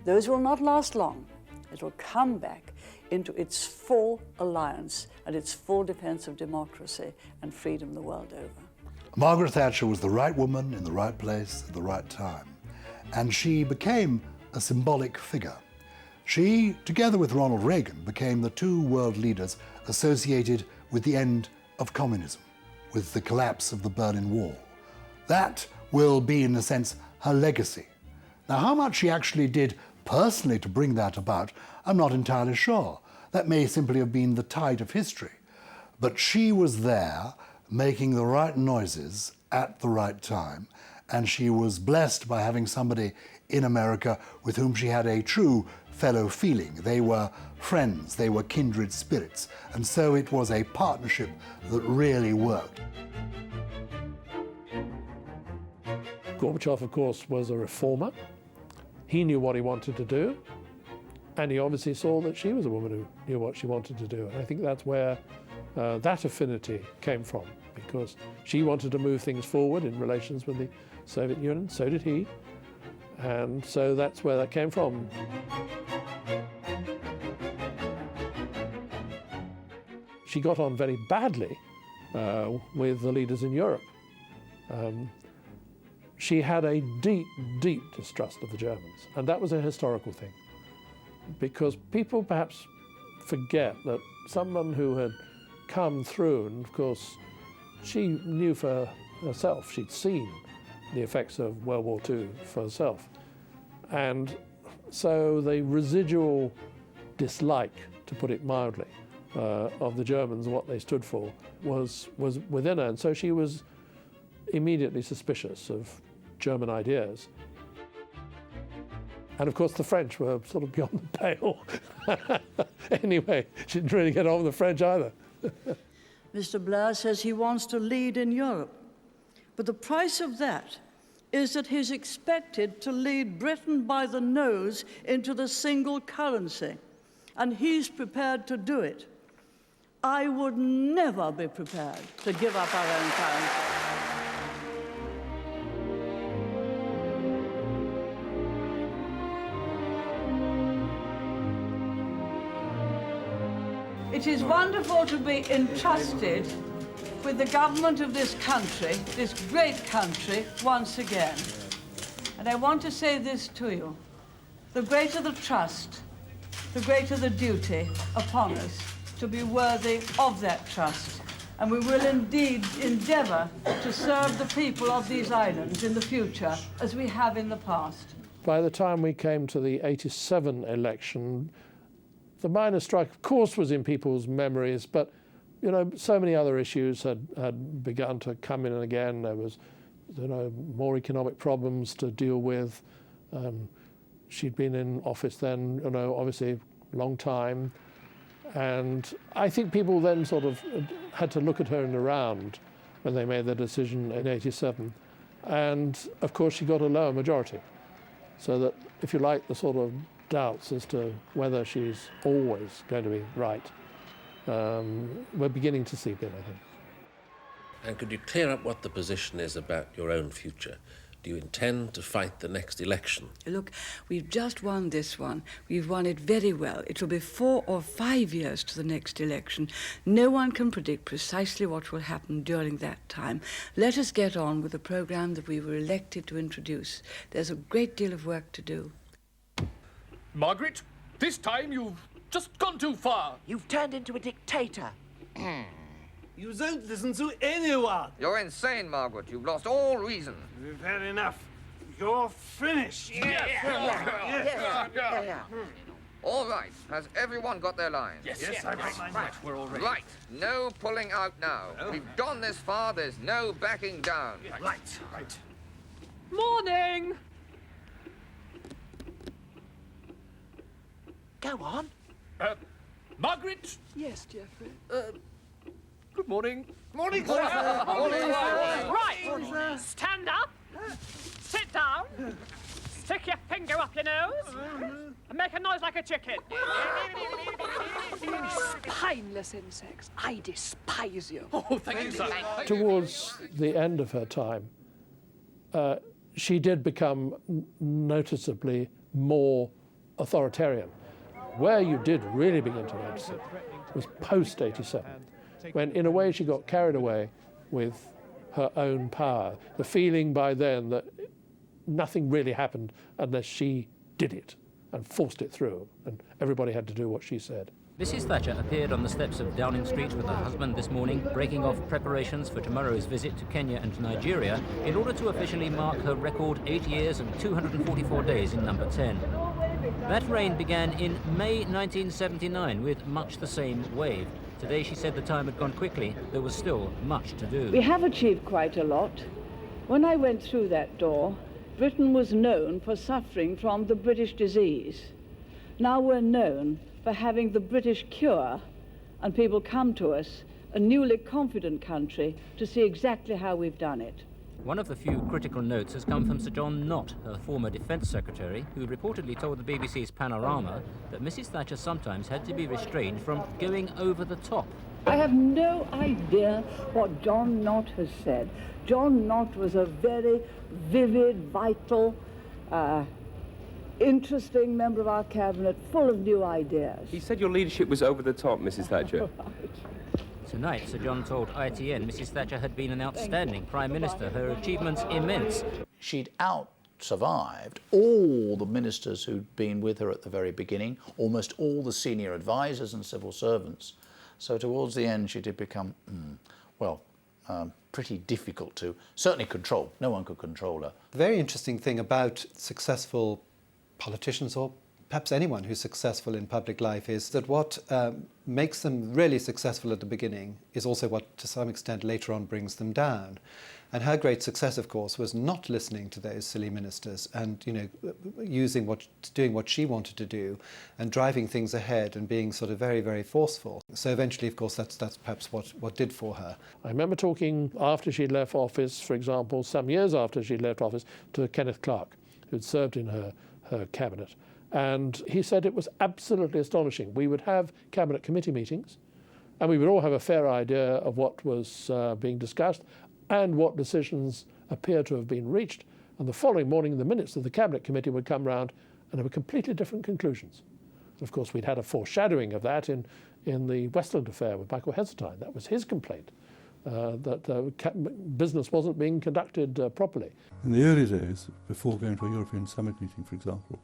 those will not last long. It will come back into its full alliance and its full defense of democracy and freedom the world over. Margaret Thatcher was the right woman in the right place at the right time, and she became a symbolic figure. She, together with Ronald Reagan, became the two world leaders associated with the end of communism, with the collapse of the Berlin Wall. That will be, in a sense, her legacy. Now, how much she actually did personally to bring that about, I'm not entirely sure. That may simply have been the tide of history. But she was there making the right noises at the right time, and she was blessed by having somebody in America with whom she had a true fellow feeling. They were friends, they were kindred spirits, and so it was a partnership that really worked. Gorbachev, of course, was a reformer. He knew what he wanted to do, and he obviously saw that she was a woman who knew what she wanted to do. And I think that's where that affinity came from, because she wanted to move things forward in relations with the Soviet Union, so did he, and so that's where that came from. She got on very badly with the leaders in Europe. She had a deep, deep distrust of the Germans, and that was a historical thing, because people perhaps forget that someone who had come through, and of course she knew for herself, she'd seen the effects of World War II for herself, and so the residual dislike, to put it mildly, of the Germans, what they stood for, was within her, and so she was immediately suspicious of German ideas. And of course the French were sort of beyond the pale. Anyway, she didn't really get on with the French either. Mr. Blair says he wants to lead in Europe, but the price of that is that he's expected to lead Britain by the nose into the single currency, and he's prepared to do it. I would never be prepared to give up our own currency. It is wonderful to be entrusted with the government of this country, this great country, once again. And I want to say this to you. The greater the trust, the greater the duty upon us to be worthy of that trust. And we will indeed endeavour to serve the people of these islands in the future as we have in the past. By the time we came to the 87 election, the miners' strike, of course, was in people's memories, but you know, so many other issues had begun to come in again. There was, you know, more economic problems to deal with. She'd been in office then, you know, obviously a long time. And I think people then sort of had to look at her in the round when they made their decision in 87. And of course, she got a lower majority. So that, if you like, the sort of doubts as to whether she's always going to be right, we're beginning to seep in, I think. And could you clear up what the position is about your own future? Do you intend to fight the next election? Look, we've just won this one. We've won it very well. It will be 4 or 5 years to the next election. No one can predict precisely what will happen during that time. Let us get on with the programme that we were elected to introduce. There's a great deal of work to do. Margaret, this time you've just gone too far. You've turned into a dictator. You don't listen to anyone. You're insane, Margaret. You've lost all reason. We've had enough. You're finished. All right. Has everyone got their lines? Yes, I got mine. Right, we're all ready. Right. No pulling out now. No. We've gone this far. There's no backing down. Right. Morning! Go on. Margaret? Yes, Geoffrey. Good morning. Morning, sir. Right. Stand up. Sit down. Stick your finger up your nose. And make a noise like a chicken. Spineless insects. I despise you. Oh, thank you, sir. Towards the end of her time, she did become noticeably more authoritarian. Where you did really begin to notice it was post-87, when in a way she got carried away with her own power. The feeling by then that nothing really happened unless she did it and forced it through, and everybody had to do what she said. Mrs. Thatcher appeared on the steps of Downing Street with her husband this morning, breaking off preparations for tomorrow's visit to Kenya and Nigeria in order to officially mark her record 8 years and 244 days in number 10. That reign began in May 1979 with much the same wave. Today she said the time had gone quickly. There was still much to do. We have achieved quite a lot. When I went through that door, Britain was known for suffering from the British disease. Now we're known for having the British cure, and people come to us, a newly confident country, to see exactly how we've done it. One of the few critical notes has come from Sir John Knott, her former Defence Secretary, who reportedly told the BBC's Panorama that Mrs. Thatcher sometimes had to be restrained from going over the top. I have no idea what John Knott has said. John Knott was a very vivid, vital, interesting member of our cabinet, full of new ideas. He said your leadership was over the top, Mrs. Thatcher. Tonight, Sir John told ITN Mrs. Thatcher had been an outstanding Prime Minister, her achievements immense. She'd out-survived all the ministers who'd been with her at the very beginning, almost all the senior advisors and civil servants. So towards the end, she did become, pretty difficult to, certainly control. No one could control her. The very interesting thing about successful politicians, or perhaps anyone who's successful in public life, is that what makes them really successful at the beginning is also what, to some extent, later on brings them down. And her great success, of course, was not listening to those silly ministers and, doing what she wanted to do and driving things ahead and being sort of very, very forceful. So eventually, of course, that's perhaps what did for her. I remember talking after she'd left office, for example, some years after she'd left office, to Kenneth Clarke, who'd served in her cabinet. And he said it was absolutely astonishing. We would have cabinet committee meetings and we would all have a fair idea of what was being discussed and what decisions appear to have been reached. And the following morning, the minutes of the cabinet committee would come round and there were completely different conclusions. And of course, we'd had a foreshadowing of that in in the Westland affair with Michael Heseltine. That was his complaint, that business wasn't being conducted properly. In the early days, before going to a European summit meeting, for example,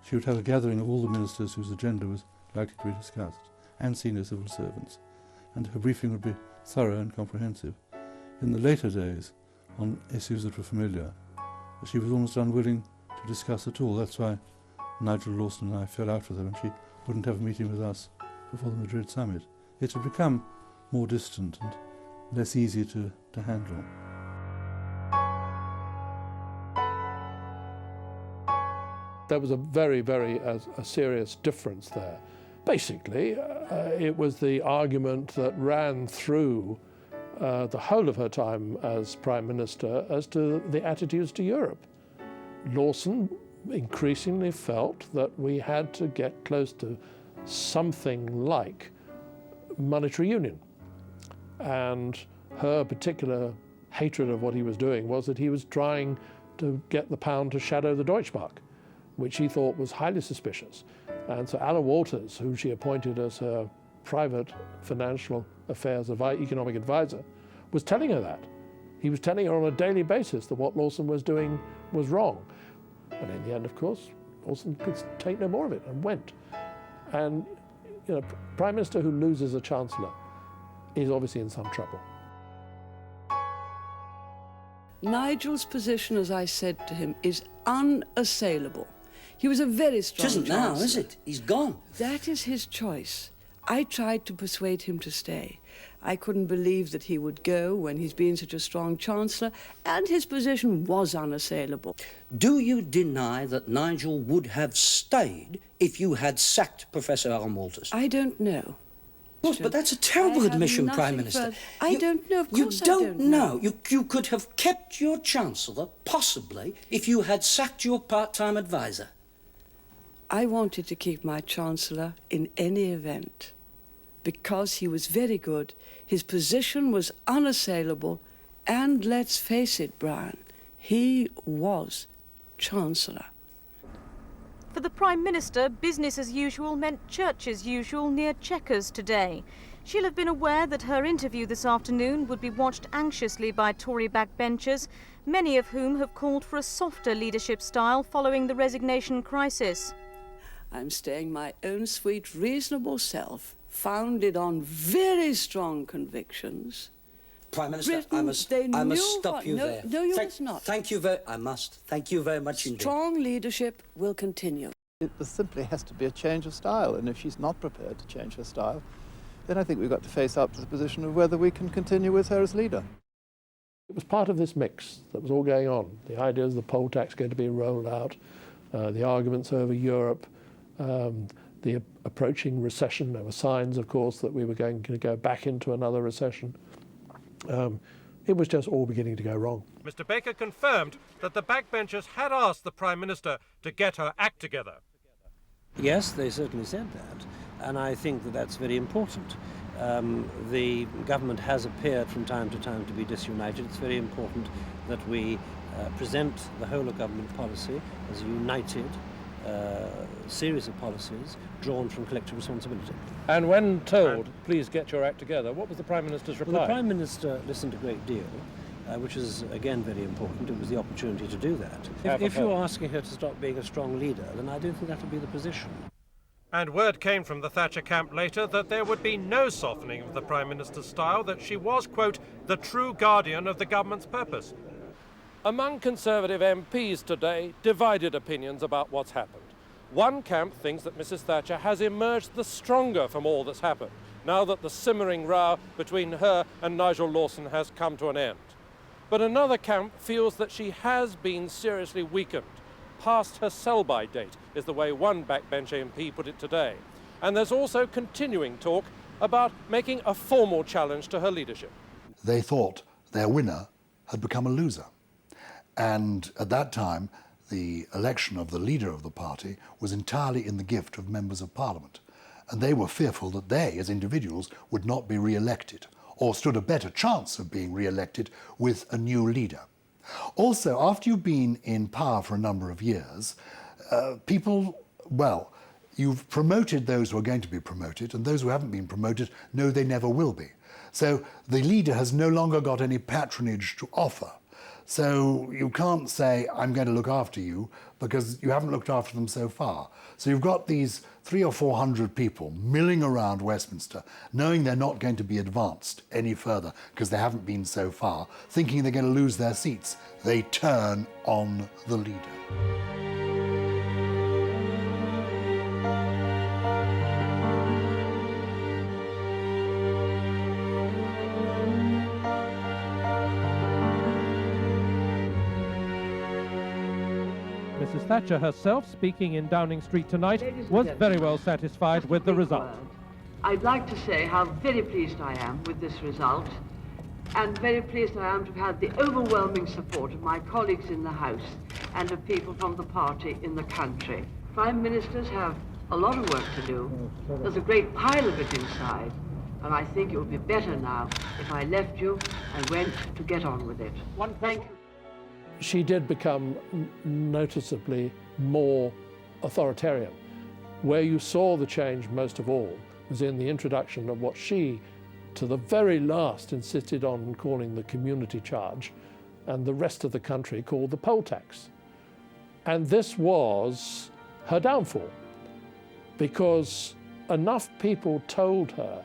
she would have a gathering of all the ministers whose agenda was likely to be discussed, and senior civil servants, and her briefing would be thorough and comprehensive. In the later days, on issues that were familiar, she was almost unwilling to discuss at all. That's why Nigel Lawson and I fell out with her, and she wouldn't have a meeting with us before the Madrid summit. It had become more distant and less easy to handle. There was a very, very serious difference there. Basically, it was the argument that ran through the whole of her time as Prime Minister as to the attitudes to Europe. Lawson increasingly felt that we had to get close to something like monetary union. And her particular hatred of what he was doing was that he was trying to get the pound to shadow the Deutschmark, which he thought was highly suspicious. And so Alan Walters, who she appointed as her private financial affairs economic advisor, was telling her that. He was telling her on a daily basis that what Lawson was doing was wrong. And in the end, of course, Lawson could take no more of it and went. And you know, Prime Minister who loses a Chancellor is obviously in some trouble. Nigel's position, as I said to him, is unassailable. He was a very strong It isn't now, is it? He's gone. That is his choice. I tried to persuade him to stay. I couldn't believe that he would go when he's been such a strong Chancellor, and his position was unassailable. Do you deny that Nigel would have stayed if you had sacked Professor Alan Walters? I don't know. Of course, but that's a terrible admission, Prime Minister. I don't know, of course I don't know. You could have kept your Chancellor, possibly, if you had sacked your part-time advisor. I wanted to keep my Chancellor in any event, because he was very good, his position was unassailable, and let's face it, Brian, he was Chancellor. For the Prime Minister, business as usual meant church as usual near Chequers today. She'll have been aware that her interview this afternoon would be watched anxiously by Tory backbenchers, many of whom have called for a softer leadership style following the resignation crisis. I'm staying my own sweet, reasonable self, founded on very strong convictions. Prime Minister, Britain, I must stop you there. No, you must not. Thank you very much indeed. Strong leadership will continue. It simply has to be a change of style, and if she's not prepared to change her style, then I think we've got to face up to the position of whether we can continue with her as leader. It was part of this mix that was all going on. The idea is the poll tax going to be rolled out, the arguments over Europe, the approaching recession. There were signs, of course, that we were going to go back into another recession. It was just all beginning to go wrong. Mr. Baker confirmed that the backbenchers had asked the Prime Minister to get her act together. Yes, they certainly said that, and I think that that's very important. The government has appeared from time to time to be disunited. It's very important that we present the whole of government policy as a united series of policies drawn from collective responsibility. And when told, please get your act together, what was the Prime Minister's reply? Well, the Prime Minister listened a great deal, which is, again, very important. It was the opportunity to do that. If you're asking her to stop being a strong leader, then I don't think that would be the position. And word came from the Thatcher camp later that there would be no softening of the Prime Minister's style, that she was, quote, the true guardian of the government's purpose. Among Conservative MPs today, divided opinions about what's happened. One camp thinks that Mrs. Thatcher has emerged the stronger from all that's happened, now that the simmering row between her and Nigel Lawson has come to an end. But another camp feels that she has been seriously weakened. Past her sell-by date is the way one backbench MP put it today. And there's also continuing talk about making a formal challenge to her leadership. They thought their winner had become a loser. And at that time, the election of the leader of the party was entirely in the gift of members of Parliament. And they were fearful that they, as individuals, would not be re-elected, or stood a better chance of being re-elected with a new leader. Also, after you've been in power for a number of years, people, well, You've promoted those who are going to be promoted, and those who haven't been promoted know they never will be. So the leader has no longer got any patronage to offer. So you can't say, I'm going to look after you, because you haven't looked after them so far. So you've got these 300 or 400 people milling around Westminster, knowing they're not going to be advanced any further, because they haven't been so far, thinking they're going to lose their seats. They turn on the leader. Mrs. Thatcher herself, speaking in Downing Street tonight, was very well satisfied with the result. I'd like to say how very pleased I am with this result, and very pleased I am to have had the overwhelming support of my colleagues in the House and of people from the party in the country. Prime Ministers have a lot of work to do. There's a great pile of it inside, and I think it would be better now if I left you and went to get on with it. Thank you. She did become noticeably more authoritarian. Where you saw the change most of all was in the introduction of what she, to the very last, insisted on calling the community charge, and the rest of the country called the poll tax. And this was her downfall, because enough people told her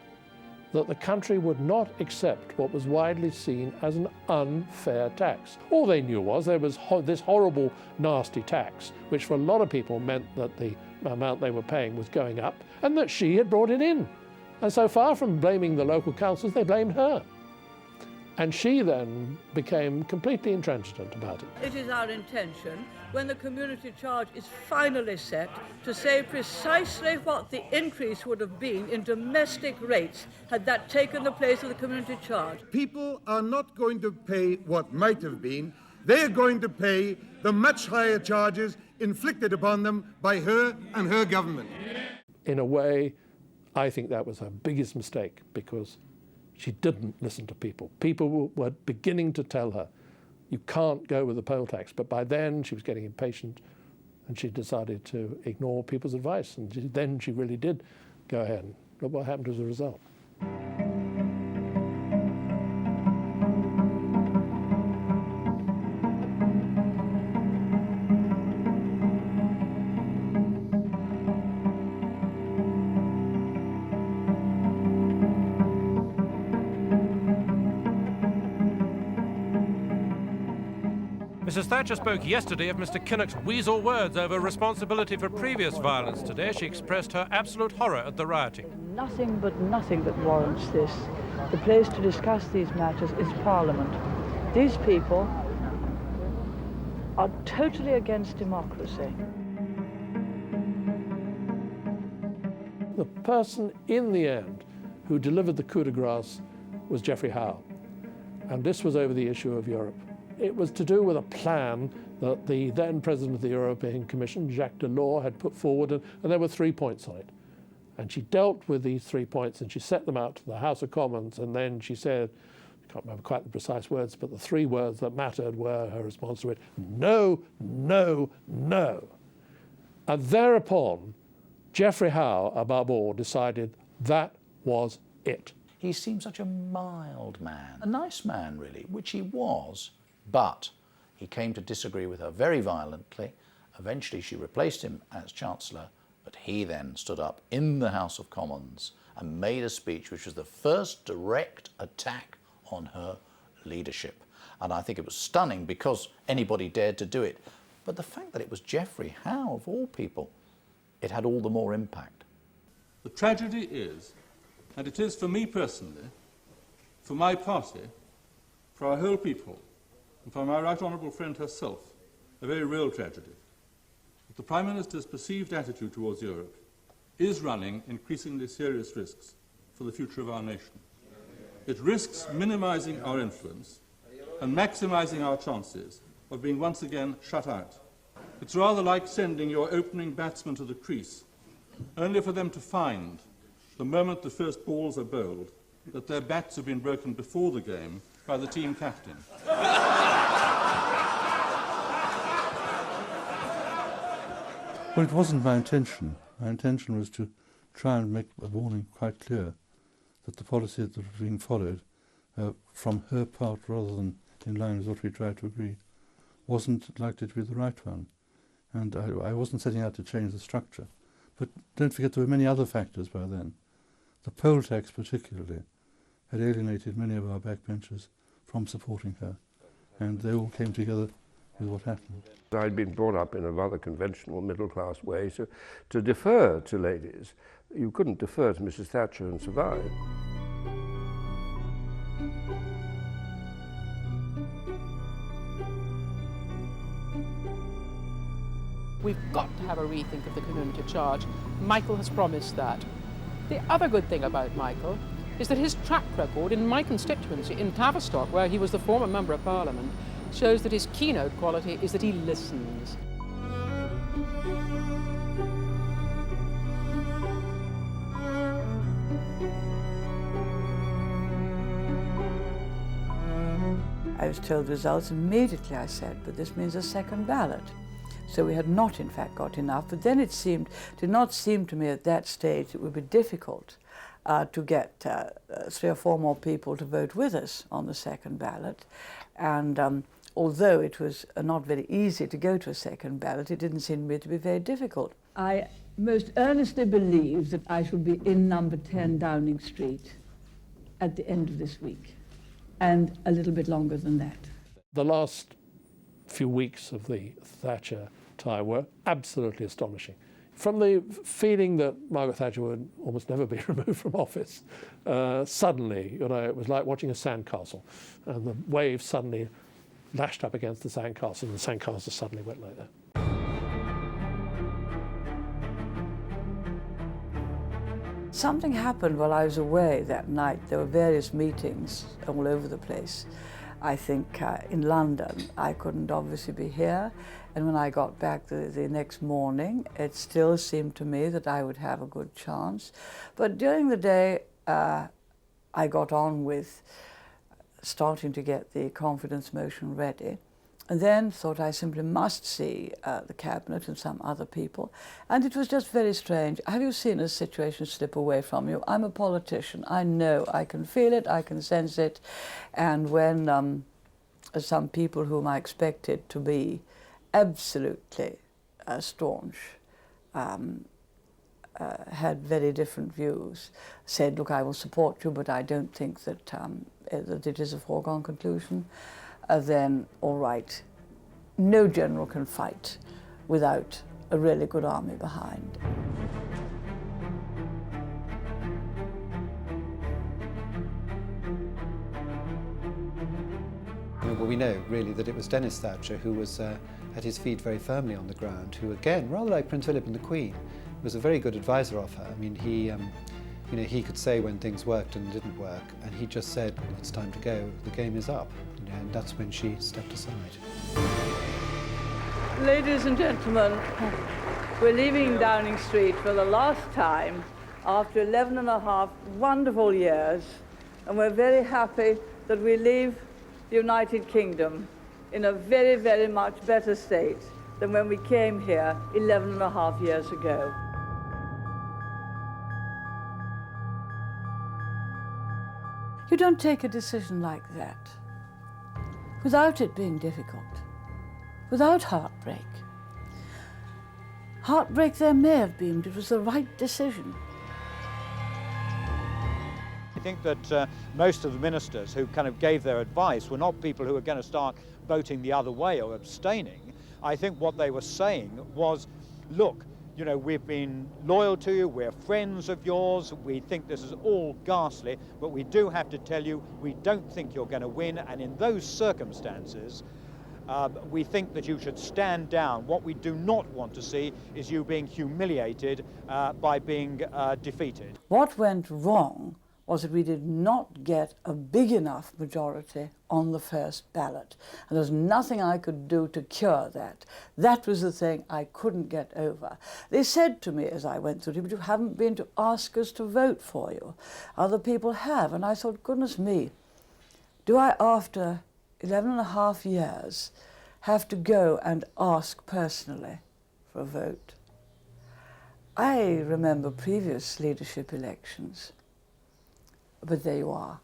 that the country would not accept what was widely seen as an unfair tax. All they knew was there was this horrible, nasty tax, which for a lot of people meant that the amount they were paying was going up, and that she had brought it in. And so far from blaming the local councils, they blamed her. And she then became completely intransigent about it. It is our intention, when the community charge is finally set, to say precisely what the increase would have been in domestic rates had that taken the place of the community charge. People are not going to pay what might have been. They're going to pay the much higher charges inflicted upon them by her and her government. In a way, I think that was her biggest mistake, because she didn't listen to people. People were beginning to tell her, you can't go with the poll tax. But by then she was getting impatient, and she decided to ignore people's advice. And then she really did go ahead. And look what happened as a result. Mrs. Thatcher spoke yesterday of Mr. Kinnock's weasel words over responsibility for previous violence. Today she expressed her absolute horror at the rioting. Nothing that warrants this. The place to discuss these matters is Parliament. These people are totally against democracy. The person in the end who delivered the coup de grace was Geoffrey Howe. And this was over the issue of Europe. It was to do with a plan that the then President of the European Commission, Jacques Delors, had put forward, and there were 3 points on it. And she dealt with these 3 points, and she set them out to the House of Commons, and then she said, I can't remember quite the precise words, but the 3 words that mattered were her response to it: no, no, no. And thereupon, Geoffrey Howe, above all, decided that was it. He seemed such a mild man, a nice man really, which he was. But he came to disagree with her very violently. Eventually she replaced him as Chancellor, but he then stood up in the House of Commons and made a speech which was the first direct attack on her leadership. And I think it was stunning because anybody dared to do it. But the fact that it was Geoffrey Howe, of all people, it had all the more impact. The tragedy is, and it is for me personally, for my party, for our whole people, and for my right honourable friend herself, a very real tragedy, that the Prime Minister's perceived attitude towards Europe is running increasingly serious risks for the future of our nation. It risks minimising our influence and maximising our chances of being once again shut out. It's rather like sending your opening batsmen to the crease, only for them to find, the moment the first balls are bowled, that their bats have been broken before the game by the team captain. Well, it wasn't my intention My intention was to try and make a warning quite clear that the policy that was being followed from her part rather than in line with what we tried to agree wasn't likely to be the right one. And I wasn't setting out to change the structure. But don't forget there were many other factors by then. The poll tax particularly had alienated many of our backbenchers from supporting her, and they all came together with what happened. I'd been brought up in a rather conventional middle-class way, so to defer to ladies, you couldn't defer to Mrs. Thatcher and survive. We've got to have a rethink of the community charge. Michael has promised that. The other good thing about Michael is that his track record in my constituency, in Tavistock, where he was the former Member of Parliament, shows that his keynote quality is that he listens. I was told the results immediately. I said, but this means a second ballot. So we had not, in fact, got enough. But then it did not seem to me at that stage it would be difficult to get 3 or 4 more people to vote with us on the second ballot. And although it was not very easy to go to a second ballot, it didn't seem to me to be very difficult. I most earnestly believe that I shall be in number 10 Downing Street at the end of this week, and a little bit longer than that. The last few weeks of the Thatcher time were absolutely astonishing. From the feeling that Margaret Thatcher would almost never be removed from office, suddenly, it was like watching a sandcastle, and the waves suddenly lashed up against the sandcastle, and the sandcastle suddenly went like that. Something happened while I was away that night. There were various meetings all over the place. I think in London, I couldn't obviously be here. And when I got back the next morning, it still seemed to me that I would have a good chance. But during the day, I got on with starting to get the confidence motion ready. And then thought I simply must see the cabinet and some other people. And it was just very strange. Have you seen a situation slip away from you? I'm a politician. I know. I can feel it. I can sense it. And when some people whom I expected to be absolutely staunch had very different views, said, look, I will support you, but I don't think that, that it is a foregone conclusion. Then, all right, no general can fight without a really good army behind. Well, we know, really, that it was Denis Thatcher who was had his feet very firmly on the ground, who, again, rather like Prince Philip and the Queen, was a very good advisor of her. I mean, he could say when things worked and didn't work, and he just said, well, it's time to go, the game is up. And that's when she stepped aside. Ladies and gentlemen, we're leaving Downing Street for the last time after 11.5 wonderful years, and we're very happy that we leave the United Kingdom in a very, very much better state than when we came here 11.5 years ago. You don't take a decision like that without it being difficult, without heartbreak. Heartbreak there may have been, but it was the right decision. I think that most of the ministers who kind of gave their advice were not people who were going to start voting the other way or abstaining. I think what they were saying was, look, you know, we've been loyal to you, we're friends of yours, we think this is all ghastly, but we do have to tell you we don't think you're going to win, and in those circumstances, we think that you should stand down. What we do not want to see is you being humiliated by being defeated. What went wrong was that we did not get a big enough majority on the first ballot. And there was nothing I could do to cure that. That was the thing I couldn't get over. They said to me as I went through it, but you haven't been to ask us to vote for you. Other people have. And I thought, goodness me, do I, after 11.5 years, have to go and ask personally for a vote? I remember previous leadership elections, but there you are.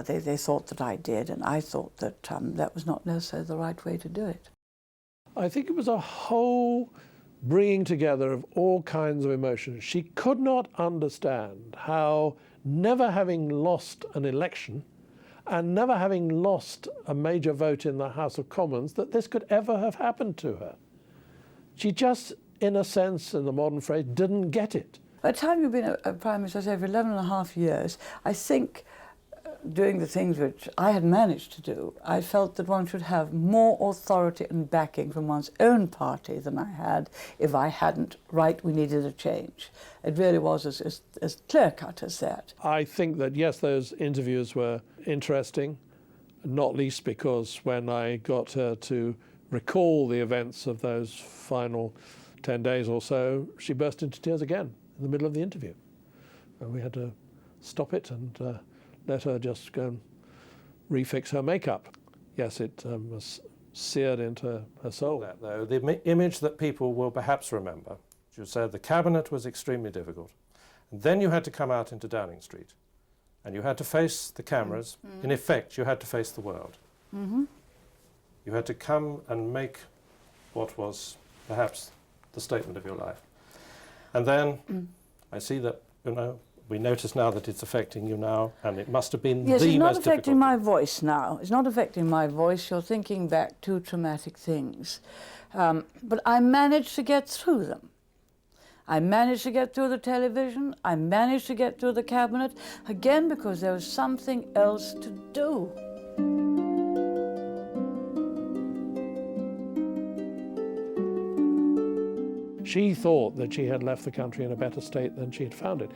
They thought that I did, and I thought that that was not necessarily the right way to do it. I think it was a whole bringing together of all kinds of emotions. She could not understand how, never having lost an election and never having lost a major vote in the House of Commons, that this could ever have happened to her. She just, in a sense, in the modern phrase, didn't get it. By the time you've been a Prime Minister, say, for 11 and a half years, I think doing the things which I had managed to do, I felt that one should have more authority and backing from one's own party than I had if I hadn't, right, we needed a change. It really was as clear-cut as that. I think that, yes, those interviews were interesting, not least because when I got her to recall the events of those final 10 days or so, she burst into tears again in the middle of the interview. And we had to stop it and let her just go and refix her makeup. Yes, it was seared into her soul. That, though, the image that people will perhaps remember, you said the cabinet was extremely difficult. And then you had to come out into Downing Street and you had to face the cameras. In effect, you had to face the world. You had to come and make what was perhaps the statement of your life. And then I see that, you know, we notice now that it's affecting you now, and it must have been yes, the it's most not affecting difficult. my voice now. It's not affecting my voice. You're thinking back to traumatic things. But I managed to get through them. I managed to get through the television. I managed to get through the cabinet, again, because there was something else to do. She thought that she had left the country in a better state than she had found it.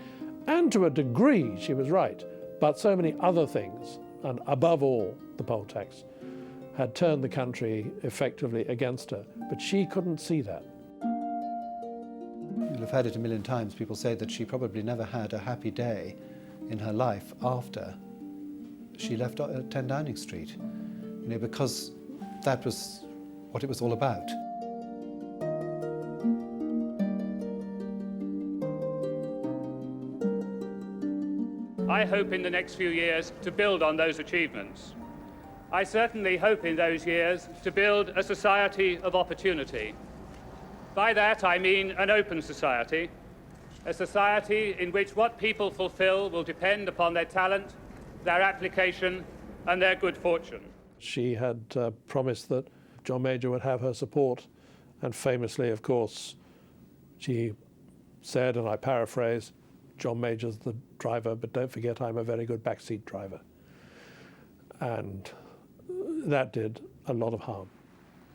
And to a degree, she was right. But so many other things, and above all, the poll tax, had turned the country effectively against her. But she couldn't see that. You'll have heard it a million times. People say that she probably never had a happy day in her life after she left 10 Downing Street, you know, because that was what it was all about. I hope in the next few years to build on those achievements. I certainly hope in those years to build a society of opportunity. By that I mean an open society, a society in which what people fulfill will depend upon their talent, their application, and their good fortune. She had promised that John Major would have her support, and famously, of course, she said, and I paraphrase, John Major's the driver, but don't forget I'm a very good backseat driver. And that did a lot of harm,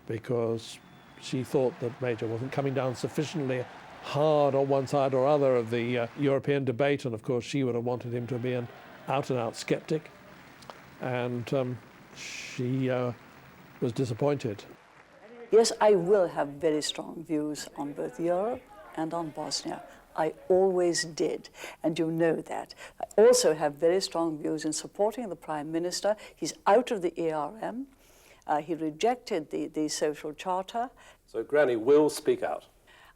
because she thought that Major wasn't coming down sufficiently hard on one side or other of the European debate, and of course she would have wanted him to be an out-and-out skeptic, and she was disappointed. Yes, I will have very strong views on both Europe and on Bosnia. I always did, and you know that. I also have very strong views in supporting the Prime Minister. He's out of the ERM. He rejected the social charter. So Granny will speak out.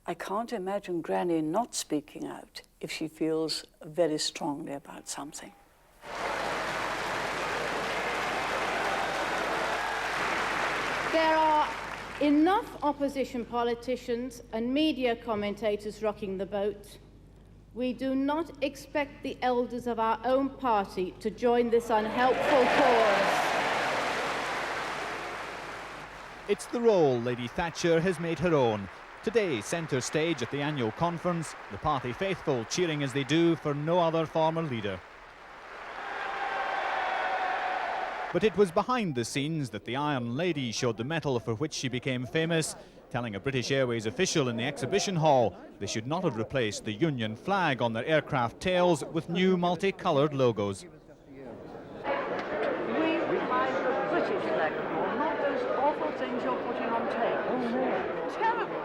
I can't imagine Granny not speaking out if she feels very strongly about something. There are enough opposition politicians and media commentators rocking the boat. We do not expect the elders of our own party to join this unhelpful cause. It's the role Lady Thatcher has made her own. Today, centre stage at the annual conference, the party faithful cheering as they do for no other former leader. But it was behind the scenes that the Iron Lady showed the mettle for which she became famous, telling a British Airways official in the exhibition hall they should not have replaced the Union flag on their aircraft tails with new multicoloured logos. We fly the British flag, not those awful things you're putting on tables. Terrible.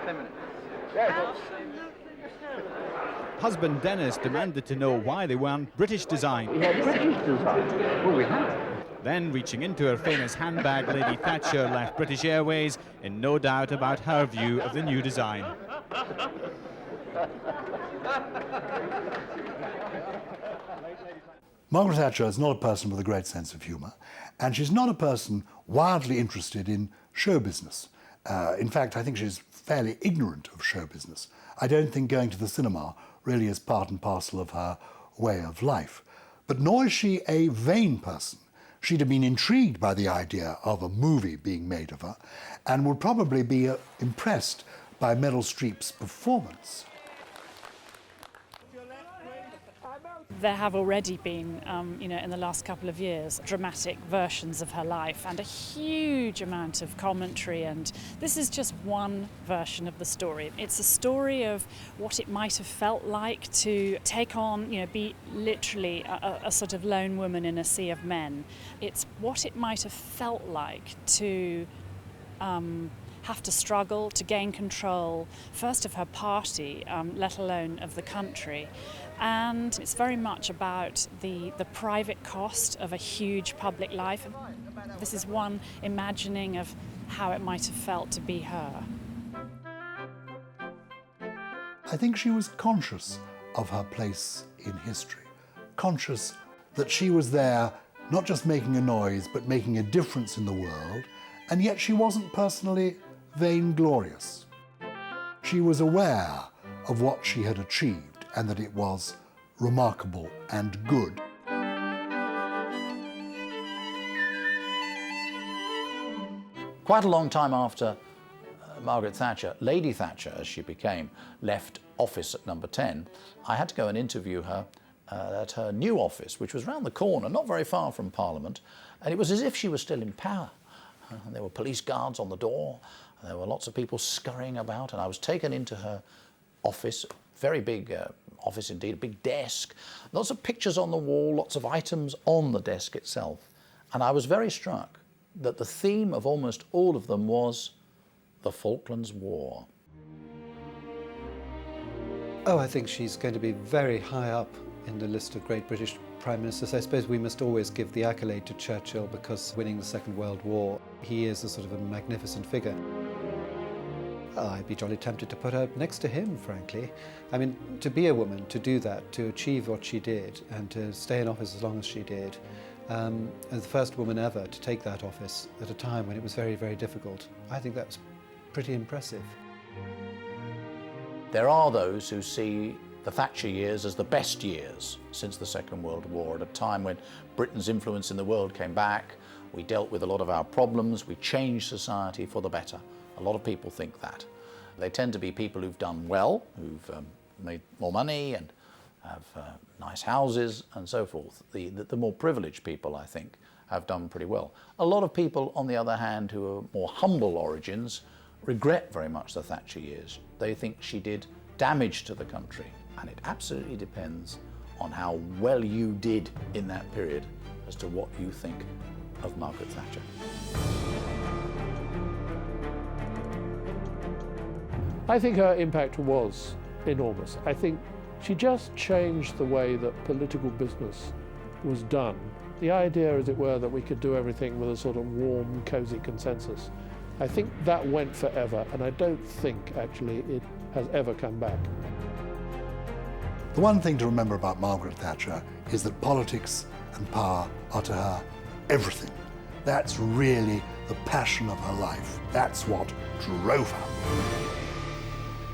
Absolutely terrible. Husband Dennis demanded to know why they weren't British design. British design. Well, we have. Then, reaching into her famous handbag, Lady Thatcher left British Airways in no doubt about her view of the new design. Margaret Thatcher is not a person with a great sense of humour, and she's not a person wildly interested in show business. In fact, I think she's fairly ignorant of show business. I don't think going to the cinema really is part and parcel of her way of life. But nor is she a vain person. She'd have been intrigued by the idea of a movie being made of her and would probably be impressed by Meryl Streep's performance. There have already been, in the last couple of years, dramatic versions of her life and a huge amount of commentary, and this is just one version of the story. It's a story of what it might have felt like to take on, be literally a sort of lone woman in a sea of men. It's what it might have felt like to have to struggle to gain control, first of her party, let alone of the country. And it's very much about the private cost of a huge public life. This is one imagining of how it might have felt to be her. I think she was conscious of her place in history, conscious that she was there not just making a noise, but making a difference in the world, and yet she wasn't personally vainglorious. She was aware of what she had achieved and that it was remarkable and good. Quite a long time after Margaret Thatcher, Lady Thatcher as she became, left office at number 10, I had to go and interview her at her new office, which was round the corner, not very far from Parliament, and it was as if she was still in power. There were police guards on the door, and there were lots of people scurrying about, and I was taken into her office, very big office indeed, a big desk, lots of pictures on the wall, lots of items on the desk itself. And I was very struck that the theme of almost all of them was the Falklands War. Oh, I think she's going to be very high up in the list of great British Prime Ministers. I suppose we must always give the accolade to Churchill because winning the Second World War, he is a sort of a magnificent figure. I'd be jolly tempted to put her next to him, frankly. I mean, to be a woman, to do that, to achieve what she did, and to stay in office as long as she did, as the first woman ever to take that office at a time when it was very, very difficult, I think that's pretty impressive. There are those who see the Thatcher years as the best years since the Second World War, at a time when Britain's influence in the world came back, we dealt with a lot of our problems, we changed society for the better. A lot of people think that. They tend to be people who've done well, who've made more money and have nice houses and so forth. The more privileged people, I think, have done pretty well. A lot of people, on the other hand, who are more humble origins, regret very much the Thatcher years. They think she did damage to the country, and it absolutely depends on how well you did in that period as to what you think of Margaret Thatcher. I think her impact was enormous. I think she just changed the way that political business was done. The idea, as it were, that we could do everything with a sort of warm, cosy consensus, I think that went forever, and I don't think, actually, it has ever come back. The one thing to remember about Margaret Thatcher is that politics and power are to her everything. That's really the passion of her life. That's what drove her.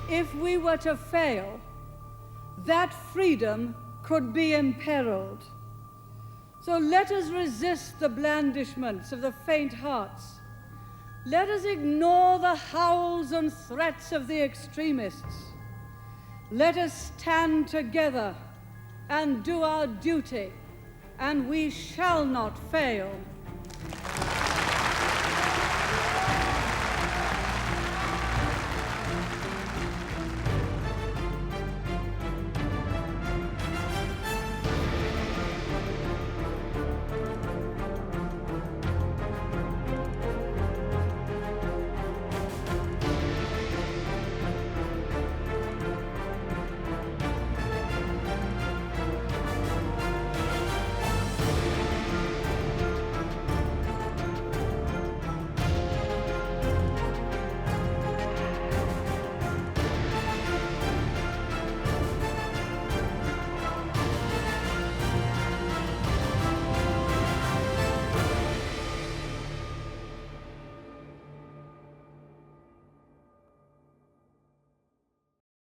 If we were to fail, that freedom could be imperiled. So let us resist the blandishments of the faint hearts. Let us ignore the howls and threats of the extremists. Let us stand together and do our duty, and we shall not fail.